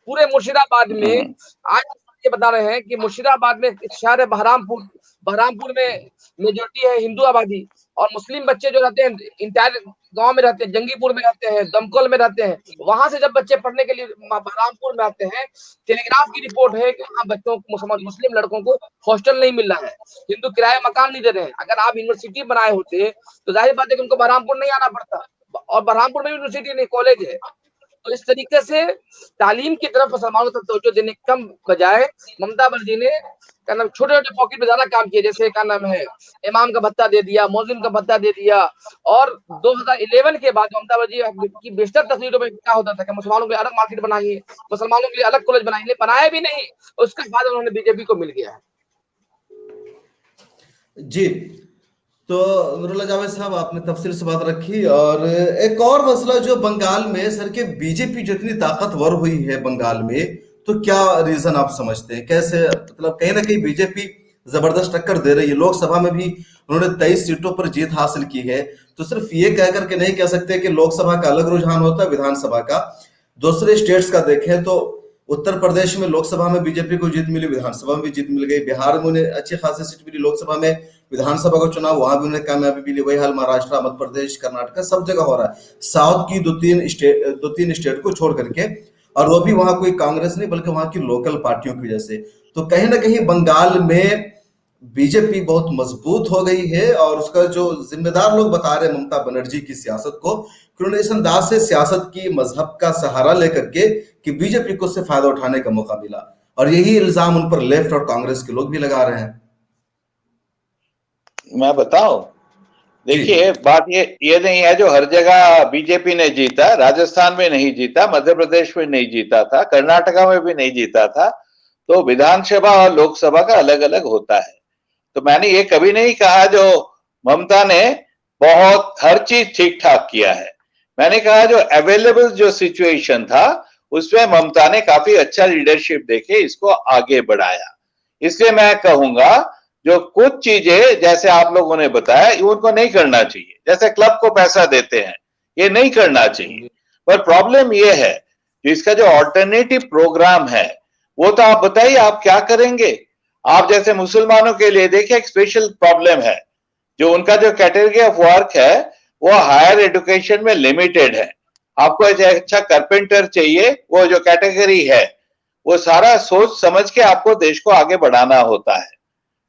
S4: पूरे मुर्शिदाबाद में आज ये बता रहे हैं कि मुर्शिदाबाद में शहर है बहरामपुर में मेजोरिटी है हिंदू आबादी, और मुस्लिम बच्चे जो रहते हैं इंटायर गांव में रहते हैं, जंगीपुर में रहते हैं, दमकल में रहते हैं। वहां से जब बच्चे पढ़ने के लिए बहरामपुर में आते हैं, टेलीग्राफ की रिपोर्ट है कि वहाँ बच्चों को, मुस्लिम लड़कों को हॉस्टल नहीं मिल रहा है, हिंदू किराया मकान नहीं दे रहे हैं। अगर आप यूनिवर्सिटी बनाए होते तो जाहिर बात है कि उनको बहरामपुर नहीं आना पड़ता, और बहरामपुर में यूनिवर्सिटी नहीं, कॉलेज है। तो इस तरीके से तालीम की तरफ मुसलमानों तक तवज्जो देने कम बजाय ममता बनर्जी ने क्या नाम छोटे छोटे पॉकेट में ज्यादा काम किया, जैसे क्या नाम है इमाम का भत्ता दे दिया, मौजिन का भत्ता दे दिया। और 2011 के बाद ममता बनर्जी की बेशतर तस्वीरों में क्या होता था कि मुसलमानों के लिए अलग मार्केट बनाइए, मुसलमानों के लिए अलग कॉलेज बनाएंगे, बनाया भी नहीं, उसका फायदा उन्होंने बीजेपी को मिल गया है।
S1: जी, तो नुरुल्लाह जावेद साहब, आपने तफसील से बात रखी। और एक और मसला जो बंगाल में सर के बीजेपी जितनी ताकतवर हुई है बंगाल में, तो क्या रीजन आप समझते हैं, कैसे, मतलब कहीं ना कहीं बीजेपी जबरदस्त टक्कर दे रही है। लोकसभा में भी उन्होंने 23 सीटों पर जीत हासिल की है, तो सिर्फ ये कह करके नहीं कह सकते कि लोकसभा का अलग रुझान होता है, विधानसभा का। दूसरे स्टेट्स का देखें तो उत्तर प्रदेश में लोकसभा में बीजेपी को जीत मिली, विधानसभा में भी जीत मिल गई, बिहार में उन्हें अच्छी खासी सीट मिली, लोकसभा में, विधानसभा का चुनाव वहां भी उन्हें कामयाबी मिली। वही हाल महाराष्ट्र, मध्य प्रदेश, कर्नाटक, सब जगह हो रहा है, साउथ की दो तीन स्टेट को छोड़ करके, और वो भी वहां कोई कांग्रेस नहीं बल्कि वहां की लोकल पार्टियों की वजह से। तो कहीं ना कहीं बंगाल में बीजेपी बहुत मजबूत हो गई है और उसका जो जिम्मेदार लोग बता रहे हैं ममता बनर्जी की सियासत को, उन्होंने इस अंदाज से सियासत की, मजहब का सहारा लेकर के कि बीजेपी को उससे फायदा उठाने का मौका मिला, और यही इल्जाम उन पर लेफ्ट और कांग्रेस के लोग भी लगा रहे हैं।
S2: मैं बताऊं, देखिए बात ये नहीं है जो हर जगह बीजेपी ने जीता, राजस्थान में नहीं जीता, मध्य प्रदेश में नहीं जीता था, कर्नाटका में भी नहीं जीता था, तो विधानसभा और लोकसभा का अलग अलग होता है। तो मैंने ये कभी नहीं कहा जो ममता ने बहुत हर चीज ठीक ठाक किया है। मैंने कहा जो अवेलेबल जो सिचुएशन था उसमें ममता ने काफी अच्छा लीडरशिप देके इसको आगे बढ़ाया। इसलिए मैं कहूंगा जो कुछ चीजें जैसे आप लोगों ने बताया उनको नहीं करना चाहिए, जैसे क्लब को पैसा देते हैं ये नहीं करना चाहिए। पर प्रॉब्लम ये है जो इसका जो ऑल्टरनेटिव प्रोग्राम है वो तो आप बताइए आप क्या करेंगे। आप जैसे मुसलमानों के लिए देखिए एक स्पेशल प्रॉब्लम है, जो उनका जो कैटेगरी ऑफ वर्क है वो हायर एजुकेशन में लिमिटेड है। आपको एक अच्छा कारपेंटर चाहिए, वो जो कैटेगरी है वो सारा सोच समझ के आपको देश को आगे बढ़ाना होता है।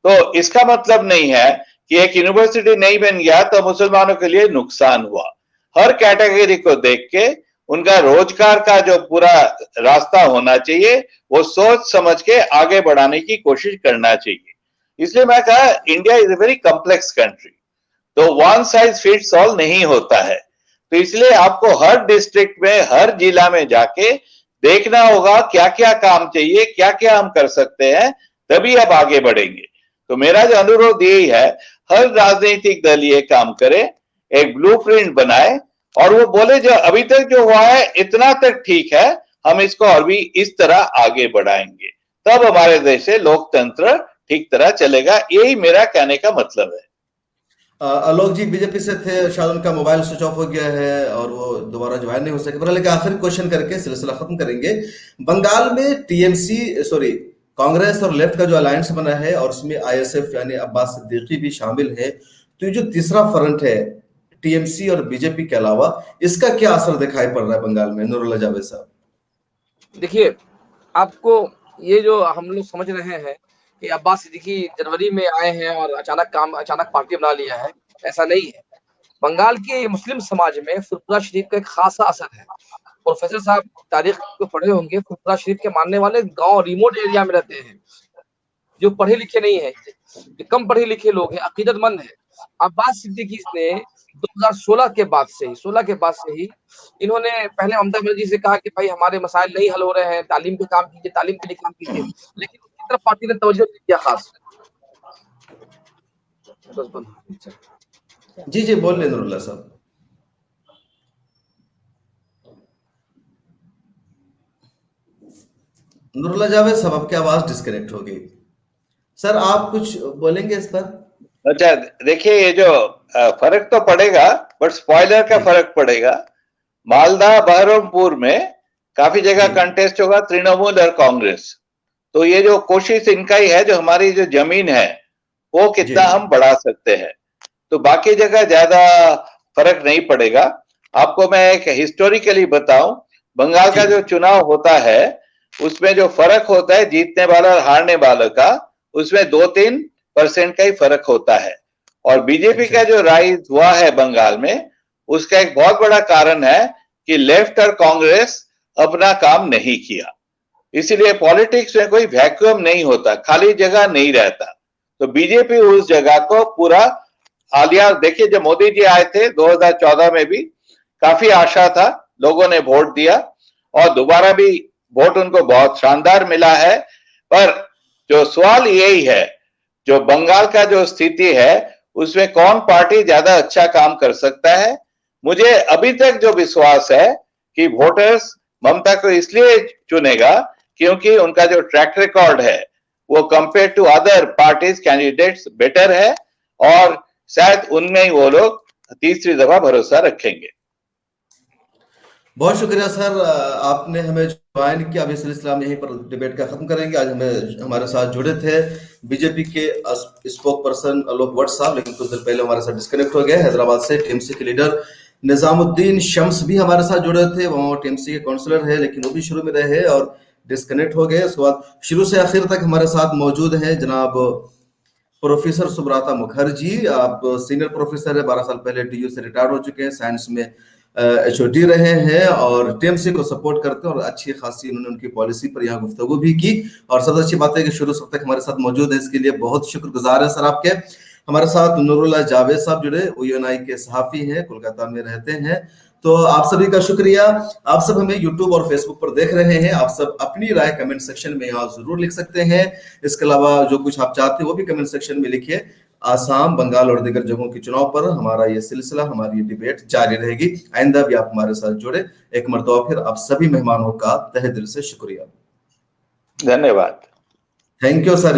S2: तो इसका मतलब नहीं है कि एक यूनिवर्सिटी नहीं बन गया तो मुसलमानों के लिए नुकसान हुआ। हर कैटेगरी को देख के उनका रोजगार का जो पूरा रास्ता होना चाहिए वो सोच समझ के आगे बढ़ाने की कोशिश करना चाहिए। इसलिए मैं कहा India is a very complex country, तो वन साइज फिट्स ऑल नहीं होता है। तो इसलिए आपको हर डिस्ट्रिक्ट में हर जिला में जाके देखना होगा क्या क्या काम चाहिए, क्या क्या हम कर सकते हैं, तभी अब आगे बढ़ेंगे। तो मेरा जो अनुरोध यही है हर राजनीतिक दल ये काम करे, एक ब्लूप्रिंट बनाए और वो बोले जो अभी तक जो हुआ है इतना तक ठीक है, हम इसको और भी इस तरह आगे बढ़ाएंगे, तब हमारे देश से लोकतंत्र ठीक तरह चलेगा। यही मेरा कहने का मतलब है।
S1: आलोक जी बीजेपी से थे, शायद उनका मोबाइल स्विच ऑफ हो गया है और वो दोबारा ज्वाइन नहीं हो सके, पर लेकिन आखिरी क्वेश्चन करके सिलसिला खत्म करेंगे। बंगाल में कांग्रेस और लेफ्ट का जो अलायंस बना है और उसमें आईएसएफ यानी अब्बास सिद्दीकी भी शामिल है, तो ये जो तीसरा फ्रंट है टीएमसी और बीजेपी के अलावा, इसका क्या असर दिखाई पड़ रहा है बंगाल में, नूरुल्लाह जावेद साहब?
S4: देखिए, आपको ये जो हम लोग समझ रहे हैं कि अब्बास सिद्दीकी जनवरी में आए हैं और अचानक पार्टी बना लिया है, ऐसा नहीं है। बंगाल के मुस्लिम समाज में फुरफुरा शरीफ का एक खासा असर है। प्रोफेसर साहब तारीख को पढ़े होंगे, फुरफुरा शरीफ के मानने वाले गांव रिमोट एरिया में रहते हैं, जो पढ़े लिखे नहीं है, जो कम पढ़े लिखे लोग हैं, अकीदतमंद है। अब्बास सिद्दीकी ने 2016 के बाद से ही इन्होंने पहले ममता बनर्जी से कहा कि भाई हमारे मसाइल नहीं हल हो रहे हैं, तालीम पे काम कीजिए, तालीम के लिए काम कीजिए, लेकिन उसकी तरफ पार्टी ने तवज्जो नहीं किया खास।
S1: जी बोल रहे नूरुल्लाह साहब। नूरुल्लाह जावेद साहब आपकी आवाज डिस्कनेक्ट हो गई। सर आप कुछ बोलेंगे इस पर?
S2: अच्छा देखिए, ये जो फर्क तो पड़ेगा बट स्पॉइलर का फर्क पड़ेगा। मालदा बहरमपुर में काफी जगह कंटेस्ट होगा तृणमूल और कांग्रेस, तो ये जो कोशिश इनका ही है जो हमारी जो जमीन है वो कितना हम बढ़ा सकते हैं, तो बाकी जगह ज्यादा फर्क नहीं पड़ेगा। आपको मैं एक हिस्टोरिकली बताऊं, बंगाल का जो चुनाव होता है उसमें जो फर्क होता है जीतने वाला और हारने वालों का, उसमें 2-3% का ही फर्क होता है। और बीजेपी का जो राइज हुआ है बंगाल में, उसका एक बहुत बड़ा कारण है कि लेफ्ट और कांग्रेस अपना काम नहीं किया। इसीलिए पॉलिटिक्स में कोई वैक्यूम नहीं होता, खाली जगह नहीं रहता। तो बीजेपी उस जगह को पूरा हालिया, देखिए जब मोदी जी आए थे 2014 में भी काफी आशा था, लोगों ने वोट दिया और दोबारा भी वोट उनको बहुत शानदार मिला है। पर जो सवाल यही है, जो बंगाल का जो स्थिति है उसमें कौन पार्टी ज्यादा अच्छा काम कर सकता है। मुझे अभी तक जो विश्वास है कि वोटर्स ममता को इसलिए चुनेगा क्योंकि उनका जो ट्रैक रिकॉर्ड है वो compare to other parties candidates better है और शायद उनमें ही वो लोग तीसरी दफा भरोसा रखेंगे।
S1: बहुत शुक्रिया सर, आपने हमें ज्वाइन किया। अभी सिलसिला में यहीं पर डिबेट का खत्म करेंगे। आज हमारे साथ जुड़े थे बीजेपी के स्पोक पर्सन आलोक भट्ट साहब, लेकिन कुछ देर पहले हमारे साथ डिस्कनेक्ट हो गए। हैदराबाद से टीएमसी के लीडर निजामुद्दीन शम्स भी हमारे साथ जुड़े थे, वो टीएमसी के काउंसलर है लेकिन वो भी शुरू में रहे, और डिस्कनेक्ट हो गए। उसके बाद शुरू से आखिर तक हमारे साथ मौजूद हैं जनाब प्रोफेसर सुब्रता मुखर्जी। आप सीनियर प्रोफेसर है, 12 साल पहले टीयू से रिटायर हो चुके हैं, साइंस में एचओडी रहे हैं और टीएमसी को सपोर्ट करते हैं और अच्छी खासी उन्होंने उनकी पॉलिसी पर यहाँ गुफ्तगू भी की। और सबसे अच्छी बात है कि शुरू से तक हमारे साथ मौजूद है, इसके लिए बहुत शुक्रगुजार है सर आपके। हमारे साथ नूरुल्लाह जावेद साहब जुड़े, यूएनआई के सहाफी हैं, कोलकाता में रहते हैं। तो आप सभी का शुक्रिया। आप सब हमें यूट्यूब और फेसबुक पर देख रहे हैं, आप सब अपनी राय कमेंट सेक्शन में यहाँ जरूर लिख सकते हैं। इसके अलावा जो कुछ आप चाहते हैं वो भी कमेंट सेक्शन में लिखिए। आसाम, बंगाल और दीगर जगहों के चुनाव पर हमारा ये सिलसिला, हमारी ये डिबेट जारी रहेगी। आइंदा भी आप हमारे साथ जुड़े। एक मरतबा फिर आप सभी मेहमानों का तहे दिल से शुक्रिया,
S2: धन्यवाद।
S1: Thank you sir.